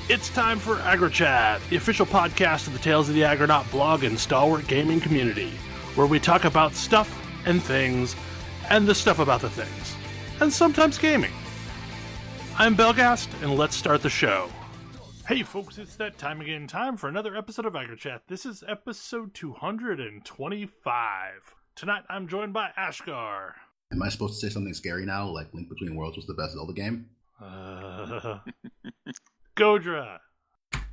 It's time for AggroChat, the official podcast of the Tales of the Aggronaut blog and stalwart gaming community, where we talk about stuff and things, and the stuff about the things, and sometimes gaming. I'm Belgast, and let's start the show. Hey folks, it's that time again, time for another episode of AggroChat. This is episode 225. Tonight I'm joined by Ashgar. Am I supposed to say something scary now, like Link Between Worlds was the best Zelda game? Godra.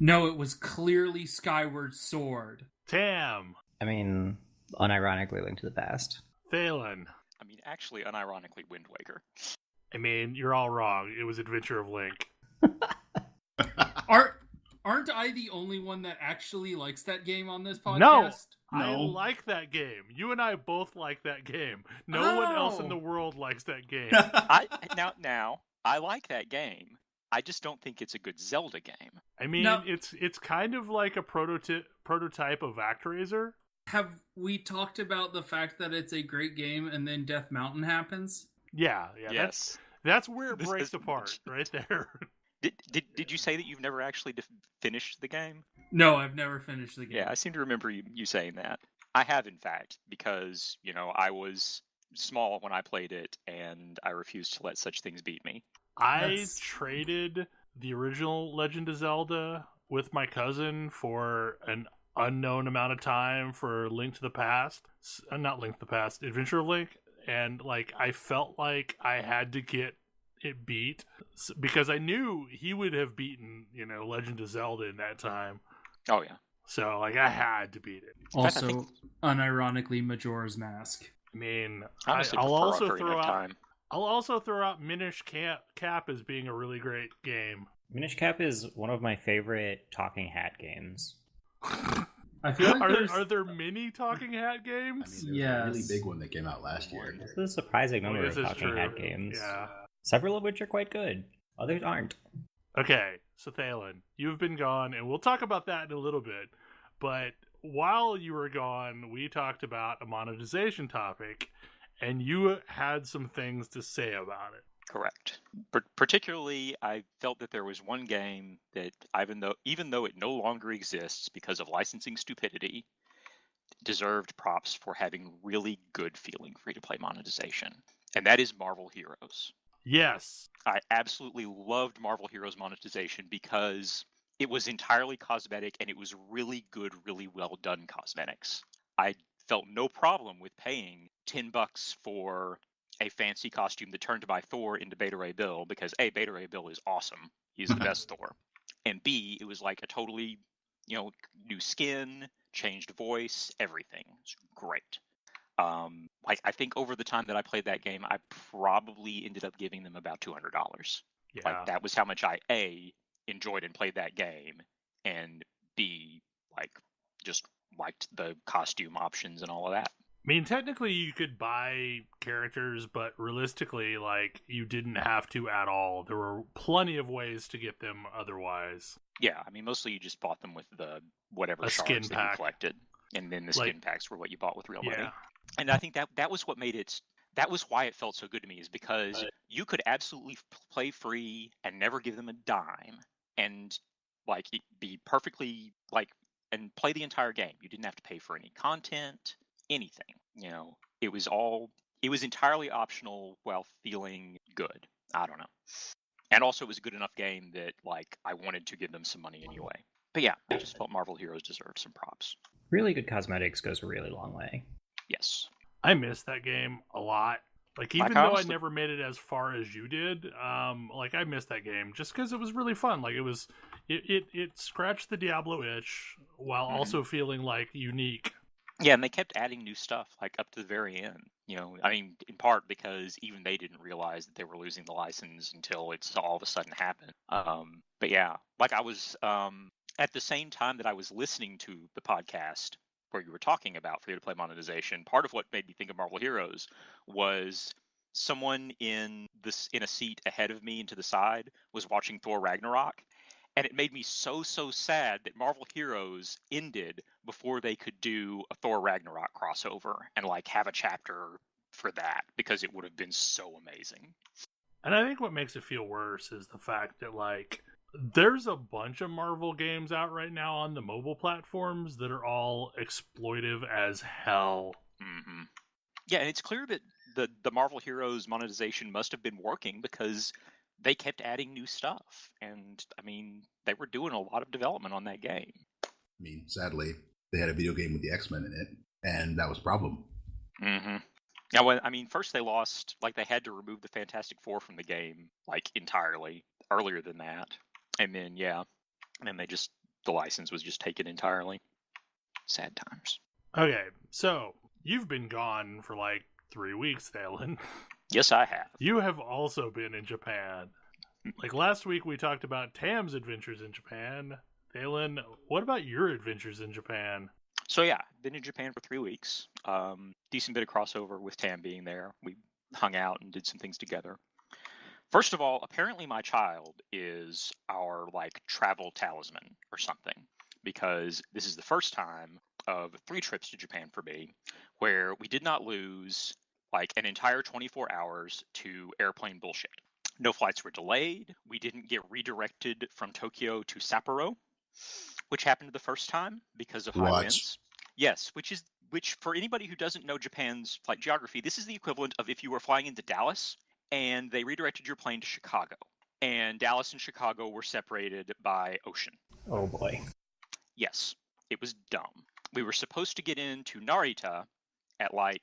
No, it was clearly Skyward Sword. Tam. I mean, unironically Link to the Past. Thalen. I mean, actually, unironically Wind Waker. I mean, you're all wrong. It was Adventure of Link. Aren't I the only one that actually likes that game on this podcast? No. I like that game. You and I both like that game. No one else in the world likes that game. Now, I like that game. I just don't think it's a good Zelda game. I mean, it's kind of like a prototype of ActRaiser. Have we talked about the fact that it's a great game and then Death Mountain happens? Yeah. Yes. That's where it breaks apart, right there. Did you say that you've never actually finished the game? No, I've never finished the game. Yeah, I seem to remember you saying that. I have, in fact, because, I was small when I played it, and I refused to let such things beat me. I traded the original Legend of Zelda with my cousin for an unknown amount of time for Link to the Past. Not Link to the Past, Adventure of Link. And, I felt like I had to get it beat because I knew he would have beaten, Legend of Zelda in that time. Oh, yeah. So, I had to beat it. Also, unironically, Majora's Mask. I mean, I'll also throw out Minish Cap as being a really great game. Minish Cap is one of my favorite Talking Hat games. I feel like are there many Talking Hat games? I mean, there's a really big one that came out last year. This is a surprising number of Talking Hat games. Yeah. Several of which are quite good. Others aren't. Okay, so Thalen, you've been gone, and we'll talk about that in a little bit. But while you were gone, we talked about a monetization topic, and you had some things to say about it. Correct. Particularly, I felt that there was one game that, even though it no longer exists because of licensing stupidity, deserved props for having really good feeling free-to-play monetization, and that is Marvel Heroes. Yes. I absolutely loved Marvel Heroes monetization because it was entirely cosmetic and it was really good, really well done cosmetics. I felt no problem with paying $10 for a fancy costume that turned by Thor into Beta Ray Bill because A, Beta Ray Bill is awesome. He's the best Thor. And B, it was like a totally, new skin, changed voice, everything. It's great. I think over the time that I played that game, I probably ended up giving them about $200. Yeah. That was how much I A, enjoyed and played that game, and B, just liked the costume options and all of that. I mean, technically you could buy characters, but realistically, you didn't have to at all. There were plenty of ways to get them otherwise. Yeah, I mean, mostly you just bought them with the whatever skin shards that pack. you collected, and then the skin packs were what you bought with real money. Yeah. And I think that was what made it. That was why it felt so good to me, is because you could absolutely play free and never give them a dime, and be perfectly and play the entire game. You didn't have to pay for any content, anything. It was entirely optional while feeling good. I don't know. And also it was a good enough game that I wanted to give them some money anyway. But yeah, I just felt Marvel Heroes deserved some props. Really good cosmetics goes a really long way. Yes. I miss that game a lot. Even though I never made it as far as you did, I missed that game just because it was really fun. It scratched the Diablo itch while also feeling unique. Yeah, and they kept adding new stuff up to the very end. In part because even they didn't realize that they were losing the license until it's all of a sudden happened. But yeah, I was at the same time that I was listening to the podcast where you were talking about free-to-play monetization, part of what made me think of Marvel Heroes was someone in a seat ahead of me and to the side was watching Thor Ragnarok, and it made me so sad that Marvel Heroes ended before they could do a Thor Ragnarok crossover and have a chapter for that, because it would have been so amazing. And I think what makes it feel worse is the fact that There's a bunch of Marvel games out right now on the mobile platforms that are all exploitive as hell. Mm-hmm. Yeah, and it's clear that the Marvel Heroes monetization must have been working because they kept adding new stuff. And, I mean, they were doing a lot of development on that game. I mean, sadly, they had a video game with the X-Men in it, and that was a problem. Mm-hmm. Now, I mean, first they lost, like, they had to remove the Fantastic Four from the game, like, entirely, earlier than that. And then, yeah, and then the license was just taken entirely. Sad times. Okay, so you've been gone for like 3 weeks, Thalen. Yes, I have. You have also been in Japan. Like last week, we talked about Tam's adventures in Japan. Thalen, what about your adventures in Japan? So yeah, been in Japan for 3 weeks. Decent bit of crossover with Tam being there. We hung out and did some things together. First of all, apparently my child is our like travel talisman or something, because this is the first time of 3 trips to Japan for me where we did not lose like an entire 24 hours to airplane bullshit. No flights were delayed. We didn't get redirected from Tokyo to Sapporo, which happened the first time because of high winds. Yes, which for anybody who doesn't know Japan's flight geography, this is the equivalent of if you were flying into Dallas and they redirected your plane to Chicago. And Dallas and Chicago were separated by ocean. Oh boy. Yes, it was dumb. We were supposed to get into Narita at like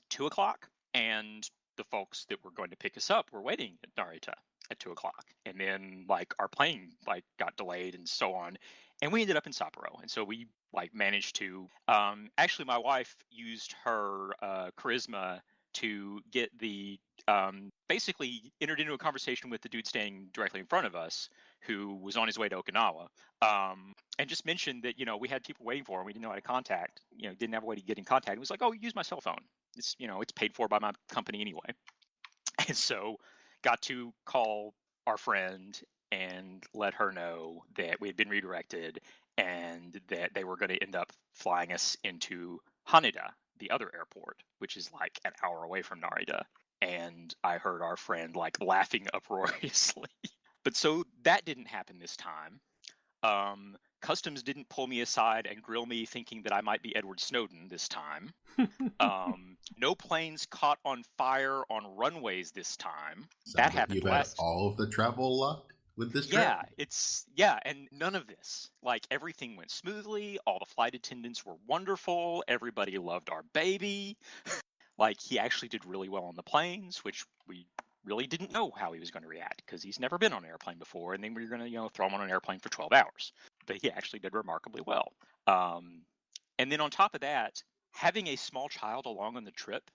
2 o'clock, and the folks that were going to pick us up were waiting at Narita at 2 o'clock. And then like our plane like got delayed and so on. And we ended up in Sapporo. And so we like managed to actually my wife used her charisma to get the basically entered into a conversation with the dude standing directly in front of us who was on his way to Okinawa, and just mentioned that, you know, we had people waiting for him. We didn't know how to contact, you know, didn't have a way to get in contact. He was like, oh, use my cell phone. It's, you know, it's paid for by my company anyway. And so got to call our friend and let her know that we had been redirected and that they were going to end up flying us into Haneda, the other airport, which is like an hour away from Narita. And I heard our friend like laughing uproariously. But so that didn't happen this time. Customs didn't pull me aside and grill me thinking that I might be Edward Snowden this time. No planes caught on fire on runways this time. That happened You've had all of the travel luck with this trip? Yeah, and none of this. Like everything went smoothly. All the flight attendants were wonderful. Everybody loved our baby. Like he actually did really well on the planes, which we really didn't know how he was going to react because he's never been on an airplane before, and then we were going to, you know, throw him on an airplane for 12 hours. But he actually did remarkably well. And then on top of that, having a small child along on the trip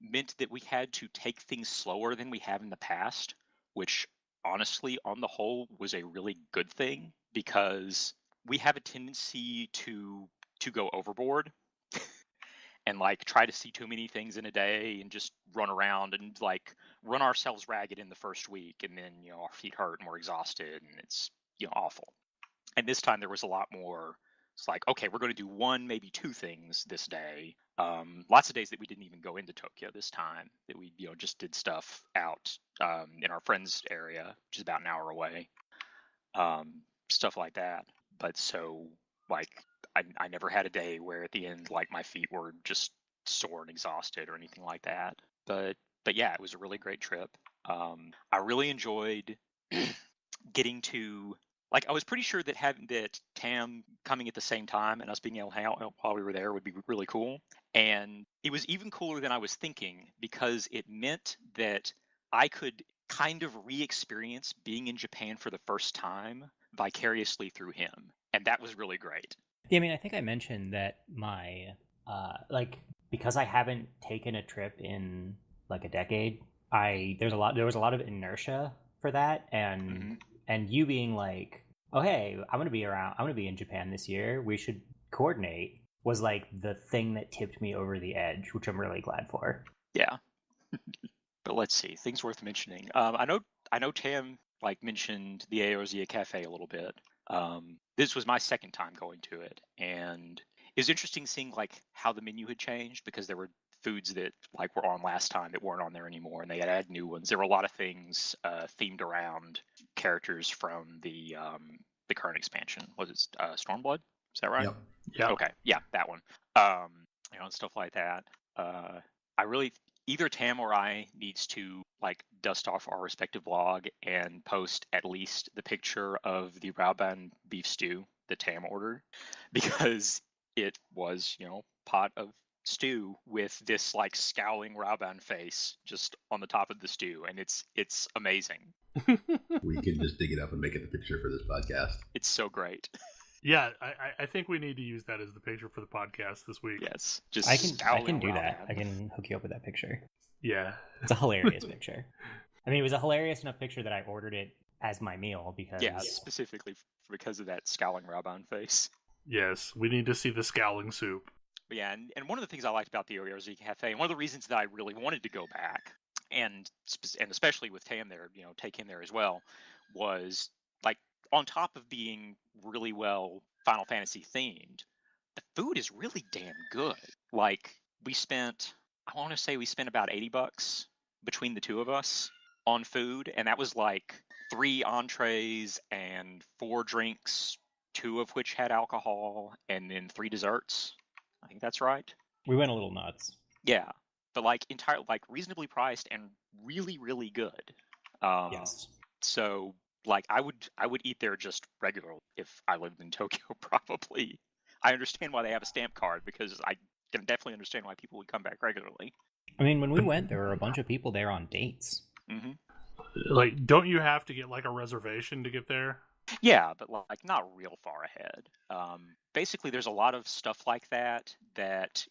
meant that we had to take things slower than we have in the past, which honestly, on the whole, was a really good thing because we have a tendency to go overboard and like try to see too many things in a day and just run around and like run ourselves ragged in the first week, and then, you know, our feet hurt and we're exhausted and it's, you know, awful. And this time there was a lot more. It's like, okay, we're going to do 1, maybe 2 things this day. Lots of days that we didn't even go into Tokyo this time, that we, you know, just did stuff out in our friend's area, which is about an hour away. Stuff like that. But so like I never had a day where at the end like my feet were just sore and exhausted or anything like that. But yeah, it was a really great trip. I really enjoyed getting to, like, I was pretty sure that Tam coming at the same time and us being able to hang out while we were there would be really cool. And it was even cooler than I was thinking because it meant that I could kind of re-experience being in Japan for the first time vicariously through him. And that was really great. Yeah, I mean, I think I mentioned that my, like, because I haven't taken a trip in like a decade, there was a lot of inertia for that, and you being like, oh hey, I'm gonna be in Japan this year, we should coordinate, was like the thing that tipped me over the edge, which I'm really glad for. Yeah. But let's see, things worth mentioning. I know Tam like mentioned the Aorzia Cafe a little bit. This was my second time going to it, and it was interesting seeing like how the menu had changed because there were foods that like were on last time that weren't on there anymore, and they had added new ones. There were a lot of things themed around characters from the current expansion. Was it Stormblood? Is that right? Yep. Yeah. Okay, yeah, that one. And stuff like that. I really either Tam or I needs to like dust off our respective blog and post at least the picture of the Raubahn beef stew that Tam ordered, because it was pot of stew with this like scowling Raubahn face just on the top of the stew, and it's amazing. We can just dig it up and make it the picture for this podcast. It's so great. Yeah, I think we need to use that as the picture for the podcast this week. Yes, just I can scowling do that. Raubahn. I can hook you up with that picture. Yeah. It's a hilarious picture. I mean, it was a hilarious enough picture that I ordered it as my meal because specifically because of that scowling Raubahn face. Yes, we need to see the scowling soup. But yeah, and one of the things I liked about the Orioles Cafe, and one of the reasons that I really wanted to go back, and especially with Tam there, take him there as well, was like on top of being really well Final Fantasy themed, the food is really damn good. Like we spent about $80 between the two of us on food, and that was like 3 entrees and 4 drinks, 2 of which had alcohol, and then 3 desserts. I think that's right. we went a little nuts. Yeah, but like reasonably priced and really, really good. Yes. So like I would eat there just regular if I lived in Tokyo. Probably. I understand why they have a stamp card, because I can definitely understand why people would come back regularly. I mean, when we went, there were a bunch of people there on dates. Mm-hmm. Like, don't you have to get like a reservation to get there? Yeah, but like not real far ahead. Basically, there's a lot of stuff like that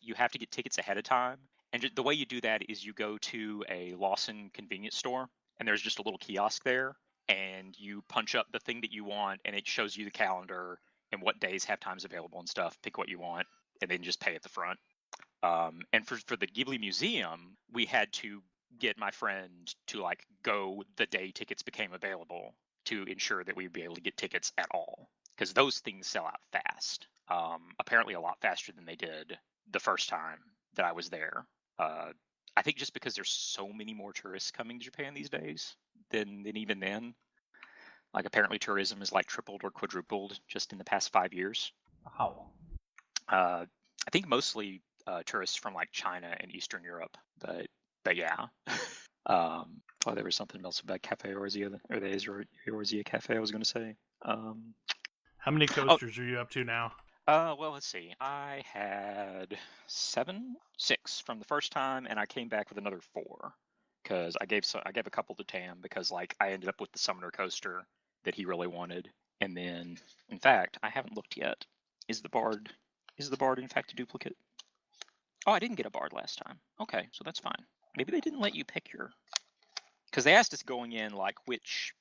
you have to get tickets ahead of time. And the way you do that is you go to a Lawson convenience store, and there's just a little kiosk there, and you punch up the thing that you want, and it shows you the calendar and what days have times available and stuff. Pick what you want, and then just pay at the front. And for the Ghibli Museum, we had to get my friend to like go the day tickets became available to ensure that we would be able to get tickets at all, because those things sell out fast. Apparently a lot faster than they did the first time that I was there. I think just because there's so many more tourists coming to Japan these days than even then. Like apparently tourism is like tripled or quadrupled just in the past 5 years. Wow. I think mostly tourists from like China and Eastern Europe, but yeah. There was something else about Cafe Orzia, or the Orzia Cafe I was going to say. How many coasters are you up to now? Well, let's see. I had 6 from the first time, and I came back with another 4 because I gave a couple to Tam because like I ended up with the Summoner coaster that he really wanted, and then in fact I haven't looked yet. Is the Bard in fact a duplicate? Oh, I didn't get a Bard last time. Okay, so that's fine. Maybe they didn't let you pick your, because they asked us going in like which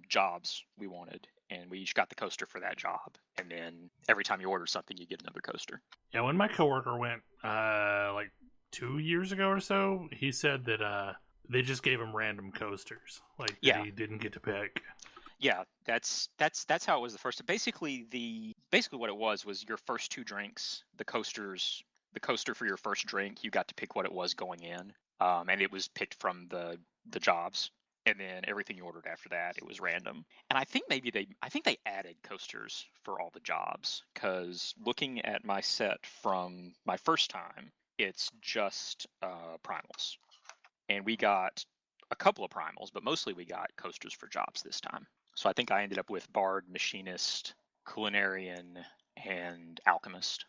jobs we wanted, and we each got the coaster for that job, and then every time you order something you get another coaster. Yeah, when my coworker went like 2 years ago or so, he said that they just gave him random coasters, like that he didn't get to pick. Yeah, that's how it was the first. Basically what it was your first 2 drinks, the coaster for your first drink, you got to pick what it was going in, and it was picked from the jobs. And then everything you ordered after that, it was random. And I think they added coasters for all the jobs, because looking at my set from my first time, it's just primals. And we got a couple of primals, but mostly we got coasters for jobs this time. So I think I ended up with Bard, Machinist, Culinarian, and Alchemist.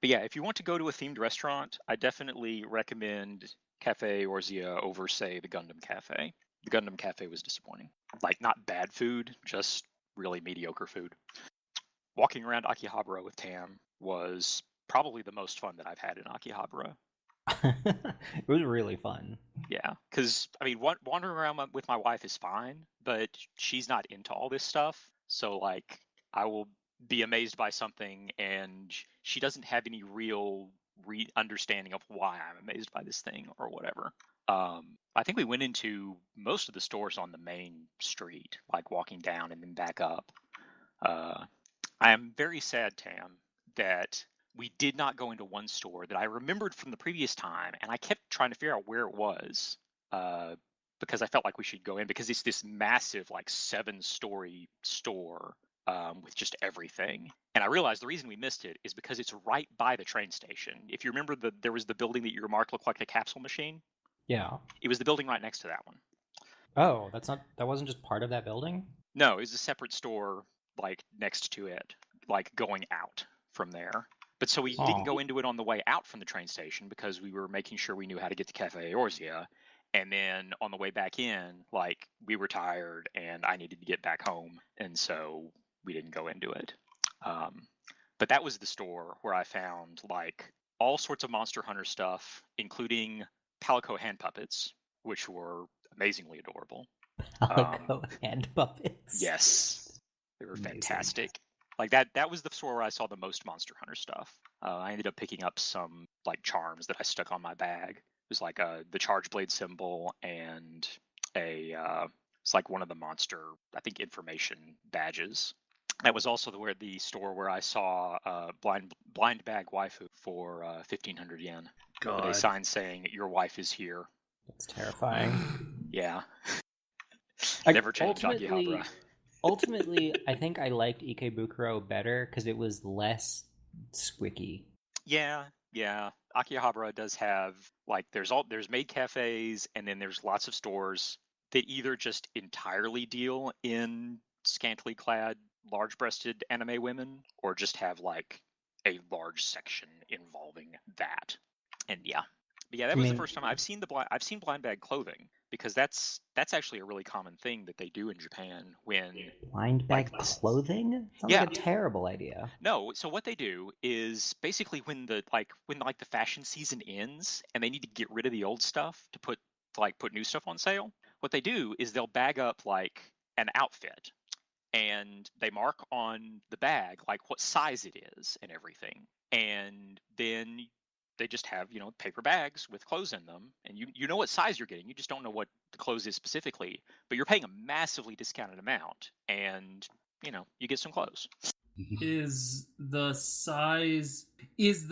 But yeah, if you want to go to a themed restaurant, I definitely recommend Cafe Orzia over, say, the Gundam Cafe. The Gundam Cafe was disappointing. Like, not bad food, just really mediocre food. Walking around Akihabara with Tam was probably the most fun that I've had in Akihabara. It was really fun. Yeah, because, I mean, wandering around with my wife is fine, but she's not into all this stuff. So, like, I will be amazed by something, and she doesn't have any real understanding of why I'm amazed by this thing or whatever. I think we went into most of the stores on the main street, like walking down and then back up. I am very sad, Tam, that we did not go into one store that I remembered from the previous time, and I kept trying to figure out where it was. because I felt like we should go in because it's this massive, like 7-story store with just everything. And I realized the reason we missed it is because it's right by the train station. If you remember, there was the building that you remarked looked like a capsule machine. Yeah. It was the building right next to that one. Oh, that wasn't just part of that building? No, it was a separate store like next to it, like going out from there. But so we didn't go into it on the way out from the train station because we were making sure we knew how to get to Cafe Eorzea. And then on the way back in, like we were tired and I needed to get back home. And so we didn't go into it. But that was the store where I found like all sorts of Monster Hunter stuff, including Palico hand puppets, which were amazingly adorable. Palico hand puppets. Yes, they were Amazing. Fantastic. Like that was the store where I saw the most Monster Hunter stuff. I ended up picking up some like charms that I stuck on my bag. It was like the Charge Blade symbol and it's like one of the monster, I think, information badges. That was also the store where I saw blind bag waifu for 1,500 yen. God. With a sign saying "Your wife is here." That's terrifying. Yeah. Never change Akihabara. Ultimately, I think I liked Ikebukuro better because it was less squicky. Yeah. Akihabara does have like there's maid cafes and then there's lots of stores that either just entirely deal in scantily clad, large-breasted anime women, or just have like a large section involving that. And yeah. But yeah, that was the first time I've seen blind bag clothing, because that's actually a really common thing that they do in Japan when blind bag clothing? Sounds like a terrible idea. No, so what they do is basically when the fashion season ends and they need to get rid of the old stuff to put new stuff on sale, what they do is they'll bag up like an outfit and they mark on the bag like what size it is and everything. And then they just have, paper bags with clothes in them, and you know what size you're getting. You just don't know what the clothes is specifically, but you're paying a massively discounted amount, and you get some clothes. Is the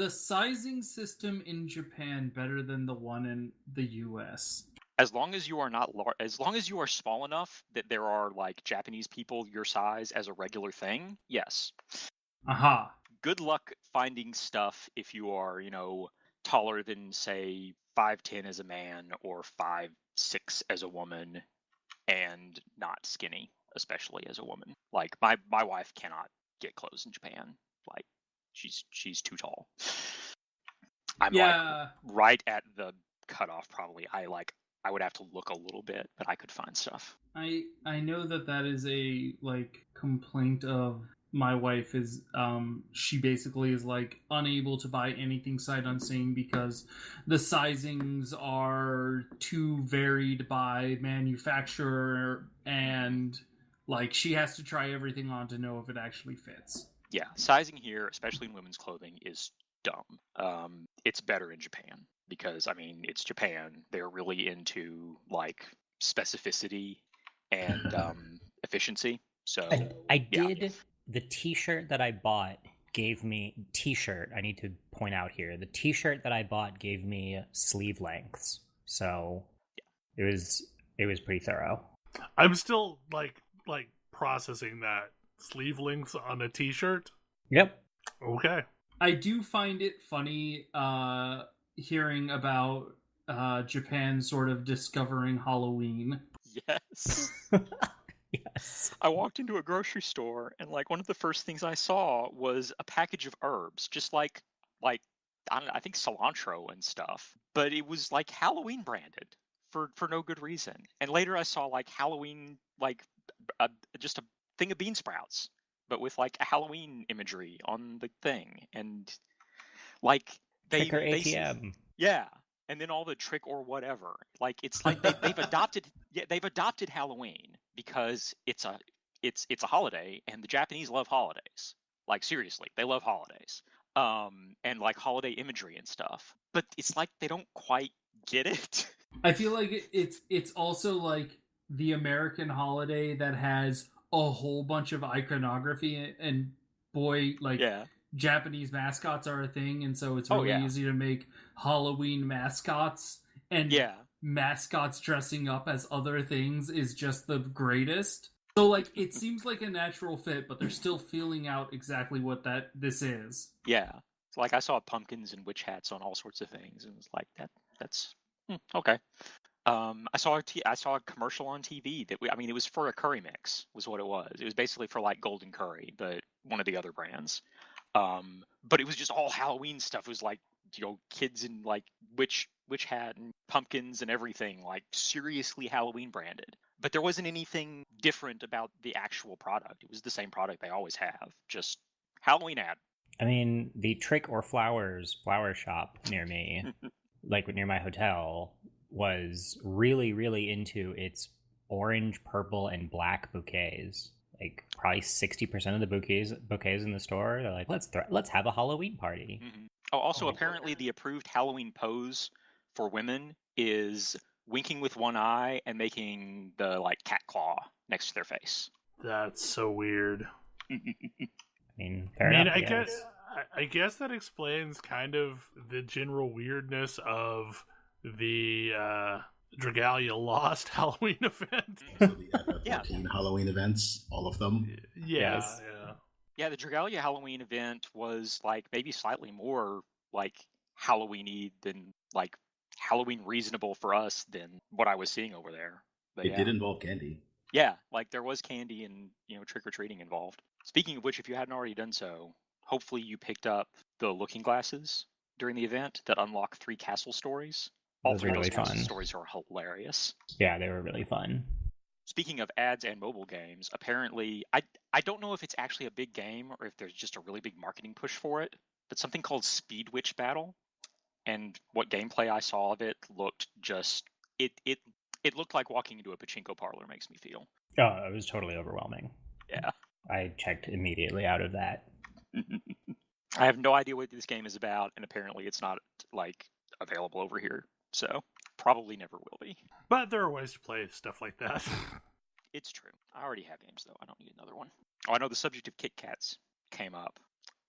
sizing system in Japan better than the one in the US? As long as you are not large, as long as you are small enough that there are like Japanese people your size as a regular thing, yes. Aha. Good luck finding stuff if you are, taller than say 5'10" as a man or 5'6" as a woman, and not skinny, especially as a woman. Like my wife cannot get clothes in Japan. Like she's too tall. I'm like right at the cutoff probably. I would have to look a little bit, but I could find stuff. I know that is a complaint of my wife is she basically is unable to buy anything sight unseen because the sizings are too varied by manufacturer, and she has to try everything on to know if it actually fits. Yeah, sizing here, especially in women's clothing, is dumb. It's better in Japan because it's Japan. They're really into specificity and efficiency. So I did. The t-shirt that I bought gave me I need to point out here, the t-shirt that I bought gave me sleeve lengths. So it was pretty thorough. I'm still like processing that. Sleeve lengths on a t-shirt? Yep. Okay. I do find it funny hearing about Japan sort of discovering Halloween. Yes. Yes. I walked into a grocery store and one of the first things I saw was a package of herbs, just I think cilantro and stuff, but it was Halloween branded for no good reason. And later I saw Halloween just a thing of bean sprouts, but with a Halloween imagery on the thing, and Trick or ATM. Yeah. And then all the trick or whatever, it's they've adopted Halloween because it's a holiday, and the Japanese love holidays. Seriously, they love holidays, and holiday imagery and stuff. But it's they don't quite get it. I feel like it's also the American holiday that has a whole bunch of iconography, and Japanese mascots are a thing, and so it's really easy to make Halloween mascots and mascots dressing up as other things is just the greatest. So, like, it seems like a natural fit, but they're still feeling out exactly what this is. Yeah. Like, I saw pumpkins and witch hats on all sorts of things, and it's like, that's okay. I saw a commercial on TV that it was for a curry mix, was what it was. It was basically for like Golden Curry, but one of the other brands. But it was just all Halloween stuff. It was like, kids in like witch hat and pumpkins and everything, like seriously Halloween branded. But there wasn't anything different about the actual product. It was the same product they always have, just Halloween ad. I mean, the Trick or Flowers flower shop near me, like near my hotel, was really, really into its orange, purple, and black bouquets. Like probably 60% of the bouquets in the store, they're like, let's have a Halloween party. Mm-hmm. Oh, also, apparently the approved Halloween pose for women is winking with one eye and making the like cat claw next to their face. That's so weird. Fair enough, I guess that explains kind of the general weirdness of the Dragalia Lost Halloween event. So the FF14 Halloween events, all of them. Yeah, Yes. Yeah, the Dragalia Halloween event was like maybe slightly more like Halloween-y than like Halloween reasonable for us than what I was seeing over there. But It did involve candy. Yeah, like there was candy and trick-or-treating involved. Speaking of which, if you hadn't already done so, hopefully you picked up the looking glasses during the event that unlock 3 castle stories. All 3 of those castle stories are hilarious. Yeah, they were really fun. Speaking of ads and mobile games, apparently, I don't know if it's actually a big game or if there's just a really big marketing push for it, but something called Speed Witch Battle, and what gameplay I saw of it looked just it looked like walking into a pachinko parlor, makes me feel. Oh, it was totally overwhelming. Yeah. I checked immediately out of that. I have no idea what this game is about, and apparently it's not like available over here, so probably never will be. But there are ways to play stuff like that. It's true. I already have games, though. I don't need another one. Oh, I know the subject of Kit Kats came up.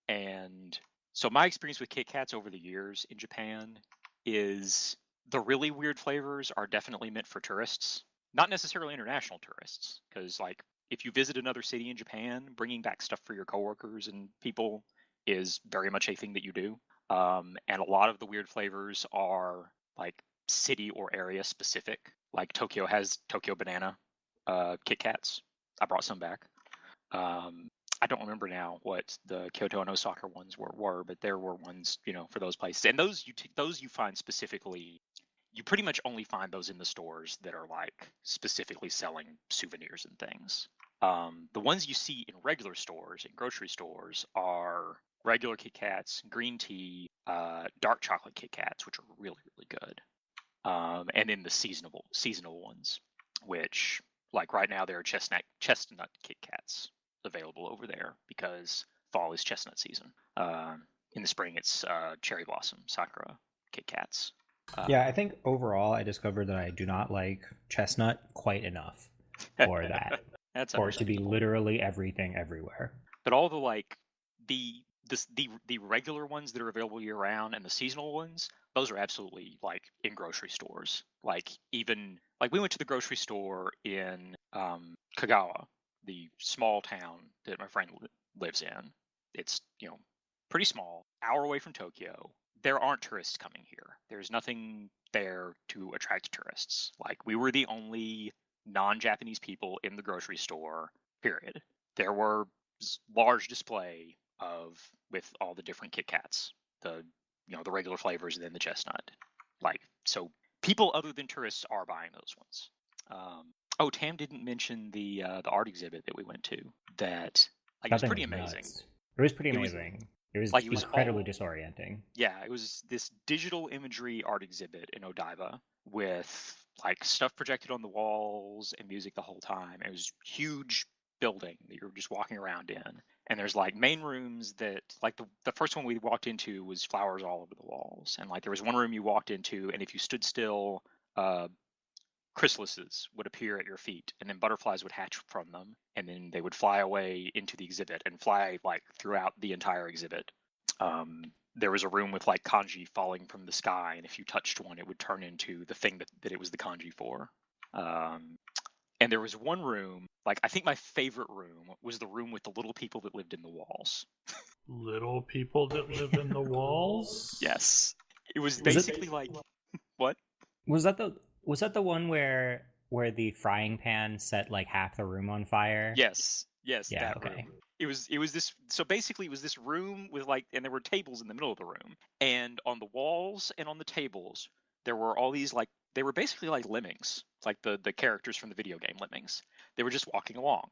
And so my experience with Kit Kats over the years in Japan is the really weird flavors are definitely meant for tourists. Not necessarily international tourists, because like if you visit another city in Japan, bringing back stuff for your coworkers and people is very much a thing that you do. And a lot of the weird flavors are like city or area specific. Like Tokyo has Tokyo banana Kit Kats. I brought some back. I don't remember now what the Kyoto and Osaka ones were, but there were ones, for those places. And those you find specifically. You pretty much only find those in the stores that are like specifically selling souvenirs and things. The ones you see in regular stores, in grocery stores, are regular Kit Kats, green tea, dark chocolate Kit Kats, which are really, really good. And then the seasonal ones, which like right now there are chestnut Kit Kats available over there because fall is chestnut season. In the spring it's cherry blossom sakura Kit Kats. Yeah, I think overall I discovered that I do not like chestnut quite enough for that. That's for it to be literally everything everywhere. But all the like the regular ones that are available year round and the seasonal ones, those are absolutely like in grocery stores. Like even like we went to the grocery store in Kagawa, the small town that my friend lives in. It's pretty small, hour away from Tokyo. There aren't tourists coming here. There's nothing there to attract tourists. Like we were the only non-Japanese people in the grocery store, period. There were large display with all the different Kit Kats, the regular flavors and then the chestnut. Like so people other than tourists are buying those ones. Tam didn't mention the art exhibit that we went to. That like it was pretty amazing. It was pretty amazing. It was incredibly disorienting. Yeah, it was this digital imagery art exhibit in Odaiba with like stuff projected on the walls and music the whole time. It was a huge building that you're just walking around in. And there's like main rooms that like the first one we walked into was flowers all over the walls. And like there was one room you walked into and if you stood still, chrysalises would appear at your feet and then butterflies would hatch from them and then they would fly away into the exhibit and fly like throughout the entire exhibit. there was a room with like kanji falling from the sky, and if you touched one, it would turn into the thing that it was the kanji for. And there was one room, like I think my favorite room was the room with the little people that lived in the walls. Little people that live in the walls? Yes. It was basically like what? Was that the one where the frying pan set like half the room on fire? Yes, Yeah, that okay. room. It was this. So basically, it was this room with like, and there were tables in the middle of the room, and on the walls and on the tables there were all these like, they were basically like lemmings, like the characters from the video game Lemmings. They were just walking along,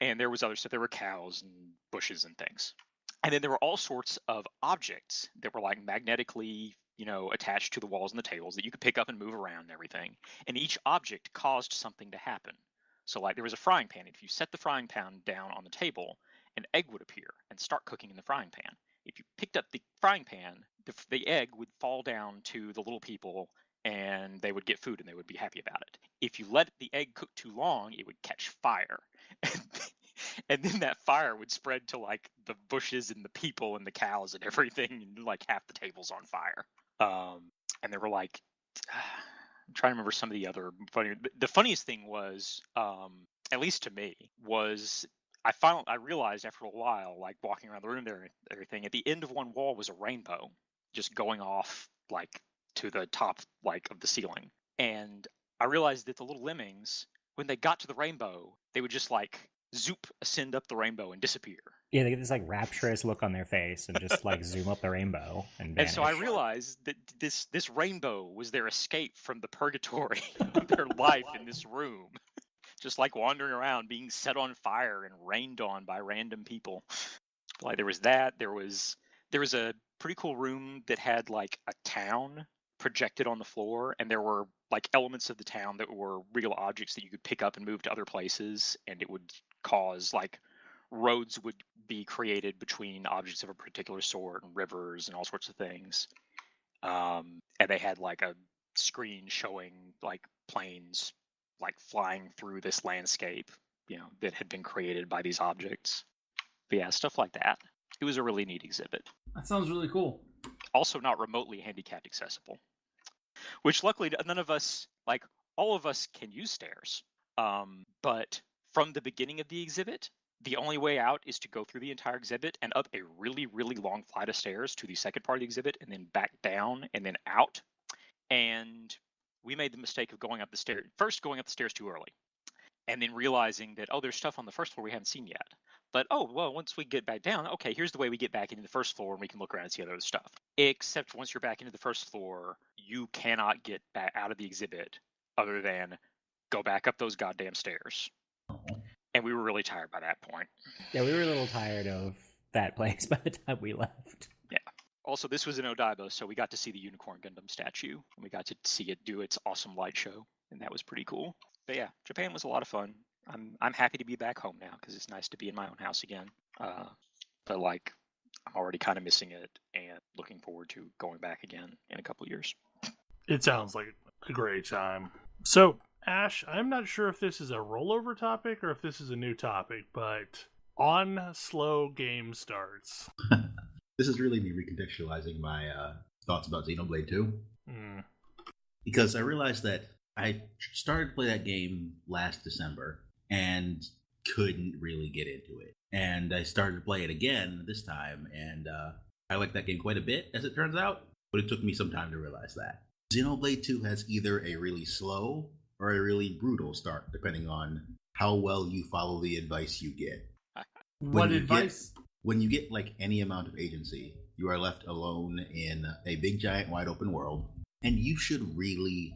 and there was other stuff. There were cows and bushes and things, and then there were all sorts of objects that were like magnetically, attached to the walls and the tables that you could pick up and move around and everything. And each object caused something to happen. So like there was a frying pan. If you set the frying pan down on the table, an egg would appear and start cooking in the frying pan. If you picked up the frying pan, the egg would fall down to the little people and they would get food and they would be happy about it. If you let the egg cook too long, it would catch fire. And then that fire would spread to like the bushes and the people and the cows and everything, and like half the table's on fire. And there were like, I'm trying to remember some of the other funny. The funniest thing was, at least to me, was I realized after a while, like walking around the room there and everything, at the end of one wall was a rainbow just going off like to the top like of the ceiling. And I realized that the little lemmings, when they got to the rainbow, they would just like zoop, ascend up the rainbow and disappear. Yeah, they get this like rapturous look on their face and just like zoom up the rainbow and vanish. And so I realized that this rainbow was their escape from the purgatory of their life in this room. Just like wandering around, being set on fire and rained on by random people. Like there was that. There was a pretty cool room that had like a town projected on the floor, and there were like elements of the town that were real objects that you could pick up and move to other places, and it would cause like roads would be created between objects of a particular sort and rivers and all sorts of things. And they had like a screen showing like planes like flying through this landscape, that had been created by these objects. But yeah, stuff like that. It was a really neat exhibit. That sounds really cool. Also not remotely handicapped accessible, which luckily none of us, like all of us can use stairs. But from the beginning of the exhibit, the only way out is to go through the entire exhibit and up a really, really long flight of stairs to the second part of the exhibit, and then back down and then out. And we made the mistake of going up the stairs too early, and then realizing that, there's stuff on the first floor we haven't seen yet. But once we get back down, okay, here's the way we get back into the first floor, and we can look around and see other stuff. Except once you're back into the first floor, you cannot get back out of the exhibit other than go back up those goddamn stairs. And we were really tired by that point. Yeah, we were a little tired of that place by the time we left. Yeah. Also, this was in Odaiba, so we got to see the Unicorn Gundam statue, and we got to see it do its awesome light show, and that was pretty cool. But yeah, Japan was a lot of fun. I'm happy to be back home now because it's nice to be in my own house again. But like, I'm already kind of missing it and looking forward to going back again in a couple years. It sounds like a great time. So, Ash, I'm not sure if this is a rollover topic or if this is a new topic, but on slow game starts. This is really me recontextualizing my thoughts about Xenoblade 2. Mm. Because I realized that I started to play that game last December and couldn't really get into it. And I started to play it again this time, and I like that game quite a bit, as it turns out, but it took me some time to realize that. Xenoblade 2 has either a really slow or a really brutal start, depending on how well you follow the advice you get. What advice? When you get like any amount of agency, you are left alone in a big, giant, wide open world, and you should really,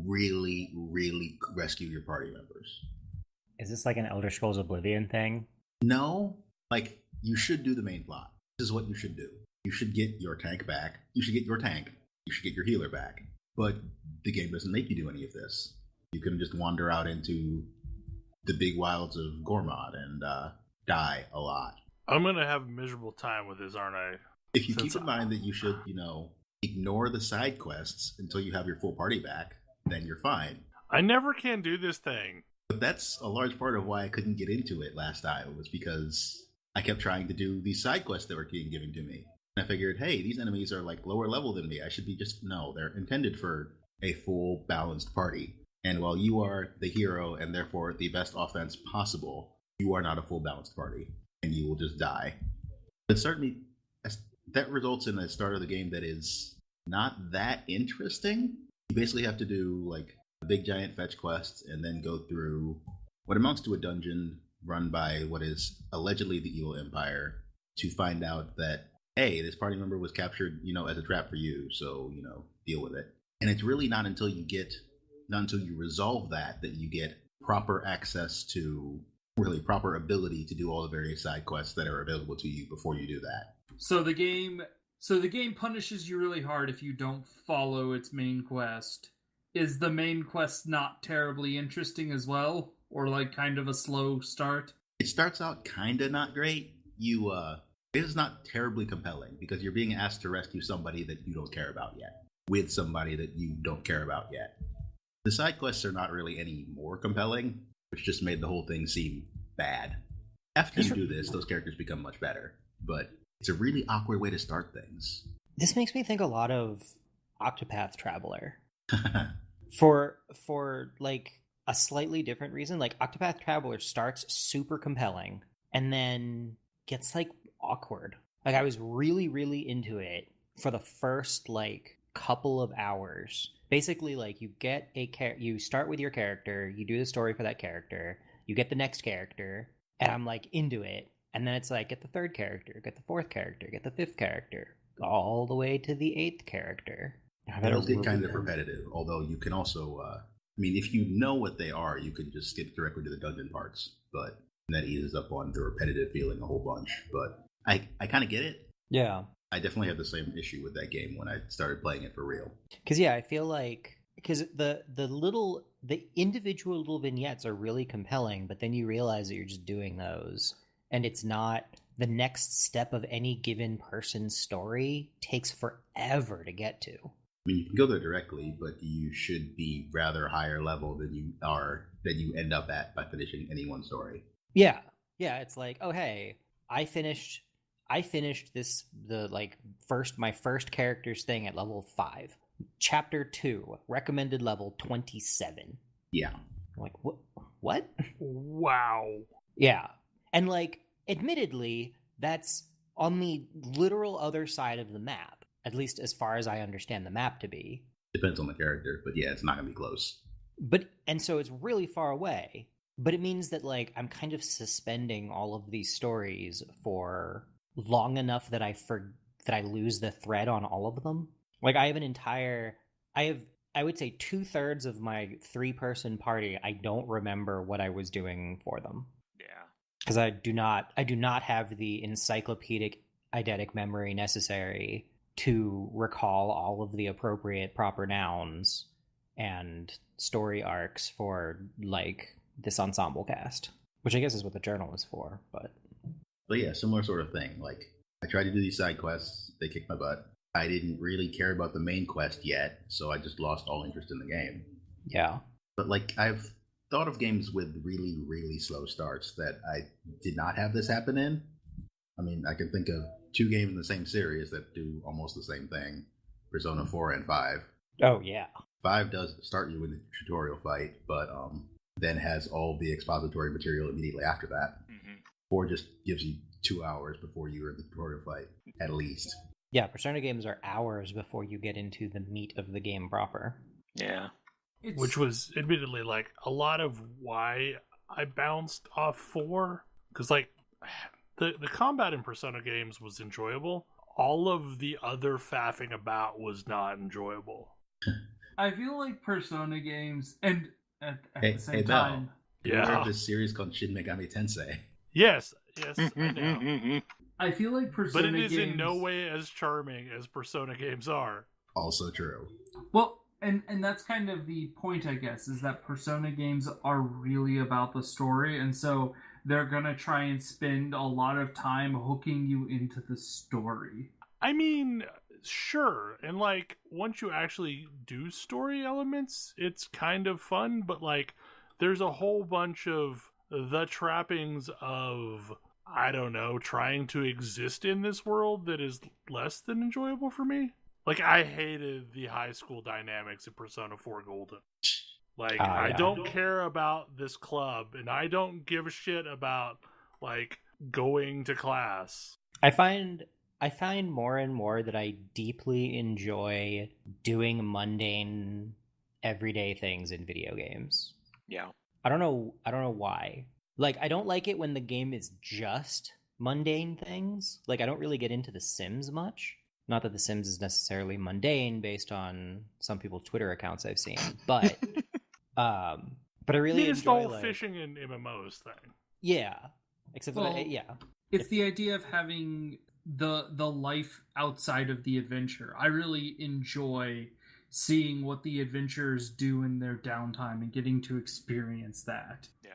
really, really rescue your party members. Is this like an Elder Scrolls Oblivion thing? No, like you should do the main plot. This is what you should do. You should get your tank back. You should get your tank. You should get your healer back. But the game doesn't make you do any of this. You can just wander out into the big wilds of Gormod and die a lot. I'm going to have a miserable time with this, aren't I? If you keep in mind that you should, ignore the side quests until you have your full party back, then you're fine. I never can do this thing. But that's a large part of why I couldn't get into it last time, was because I kept trying to do these side quests that were being given to me. And I figured, hey, these enemies are like lower level than me. I should be no, they're intended for a full balanced party. And while you are the hero and therefore the best offense possible, you are not a full balanced party, and you will just die. But certainly, that results in a start of the game that is not that interesting. You basically have to do like a big giant fetch quest and then go through what amounts to a dungeon run by what is allegedly the evil empire to find out that, hey, this party member was captured, as a trap for you, so, deal with it. And it's really not until you resolve that you get proper access to really proper ability to do all the various side quests that are available to you before you do that. So the game punishes you really hard if you don't follow its main quest. Is the main quest not terribly interesting as well? Or like kind of a slow start? It starts out kind of not great. It is not terribly compelling because you're being asked to rescue somebody that you don't care about yet, with somebody that you don't care about yet. The side quests are not really any more compelling, which just made the whole thing seem bad. After you do this, those characters become much better, but it's a really awkward way to start things. This makes me think a lot of Octopath Traveler. for like a slightly different reason. Like Octopath Traveler starts super compelling and then gets like awkward. Like I was really, really into it for the first like couple of hours. Basically, like you start with your character, you do the story for that character, you get the next character, and I'm like into it. And then it's like get the third character, get the fourth character, get the fifth character, all the way to the eighth character. Those get kind of repetitive, although you can also, if you know what they are, you can just skip directly to the dungeon parts, but that eases up on the repetitive feeling a whole bunch. But I kind of get it. Yeah. I definitely have the same issue with that game when I started playing it for real. Because I feel like the individual little vignettes are really compelling, but then you realize that you're just doing those, and it's not the next step of any given person's story takes forever to get to. You can go there directly, but you should be rather higher level than you end up at by finishing any one story. Yeah, it's like, oh hey, I finished my first character's thing at level 5. Chapter 2, recommended level 27. Yeah. I'm like, what? Wow. Yeah. And like, admittedly, that's on the literal other side of the map, at least as far as I understand the map to be. Depends on the character, but yeah, it's not going to be close. And so it's really far away, but it means that like, I'm kind of suspending all of these stories for long enough that I lose the thread on all of them. Like I would say 2/3 of my 3-person party, I don't remember what I was doing for them. Yeah. Because I do not have the encyclopedic eidetic memory necessary to recall all of the appropriate proper nouns and story arcs for like this ensemble cast, which I guess is what the journal is for. But yeah, similar sort of thing. Like I tried to do these side quests, they kicked my butt. I didn't really care about the main quest yet, so I just lost all interest in the game. Yeah. But like I've thought of games with really, really slow starts that I did not have this happen in. I can think of 2 games in the same series that do almost the same thing. Persona 4 and 5. Oh, yeah. 5 does start you with a tutorial fight, but then has all the expository material immediately after that. Mm-hmm. 4 just gives you 2 hours before you're in the tutorial fight, at least. Yeah, Persona games are hours before you get into the meat of the game proper. Yeah. Which was admittedly like a lot of why I bounced off 4. Because like the combat in Persona games was enjoyable. All of the other faffing about was not enjoyable. I feel like Persona games, and at the same Bell, time... You heard of this series called Shin Megami Tensei? Yes, I know. I feel like Persona games... But it is in no way as charming as Persona games are. Also true. Well, and that's kind of the point, I guess, is that Persona games are really about the story, and so they're gonna try and spend a lot of time hooking you into the story. Sure, and like, once you actually do story elements, it's kind of fun, but like, there's a whole bunch of the trappings of I don't know, trying to exist in this world that is less than enjoyable for me. Like, I hated the high school dynamics of Persona 4 Golden. Like, I don't care about this club, and I don't give a shit about, like, going to class. I find more and more that I deeply enjoy doing mundane, everyday things in video games. Yeah. I don't know why. Like, I don't like it when the game is just mundane things. Like, I don't really get into The Sims much. Not that The Sims is necessarily mundane based on some people's Twitter accounts I've seen, but I really it's the enjoy, whole like, fishing and MMOs thing. Yeah. Except for It's the idea of having the life outside of the adventure. I really enjoy seeing what the adventurers do in their downtime and getting to experience that. Yeah.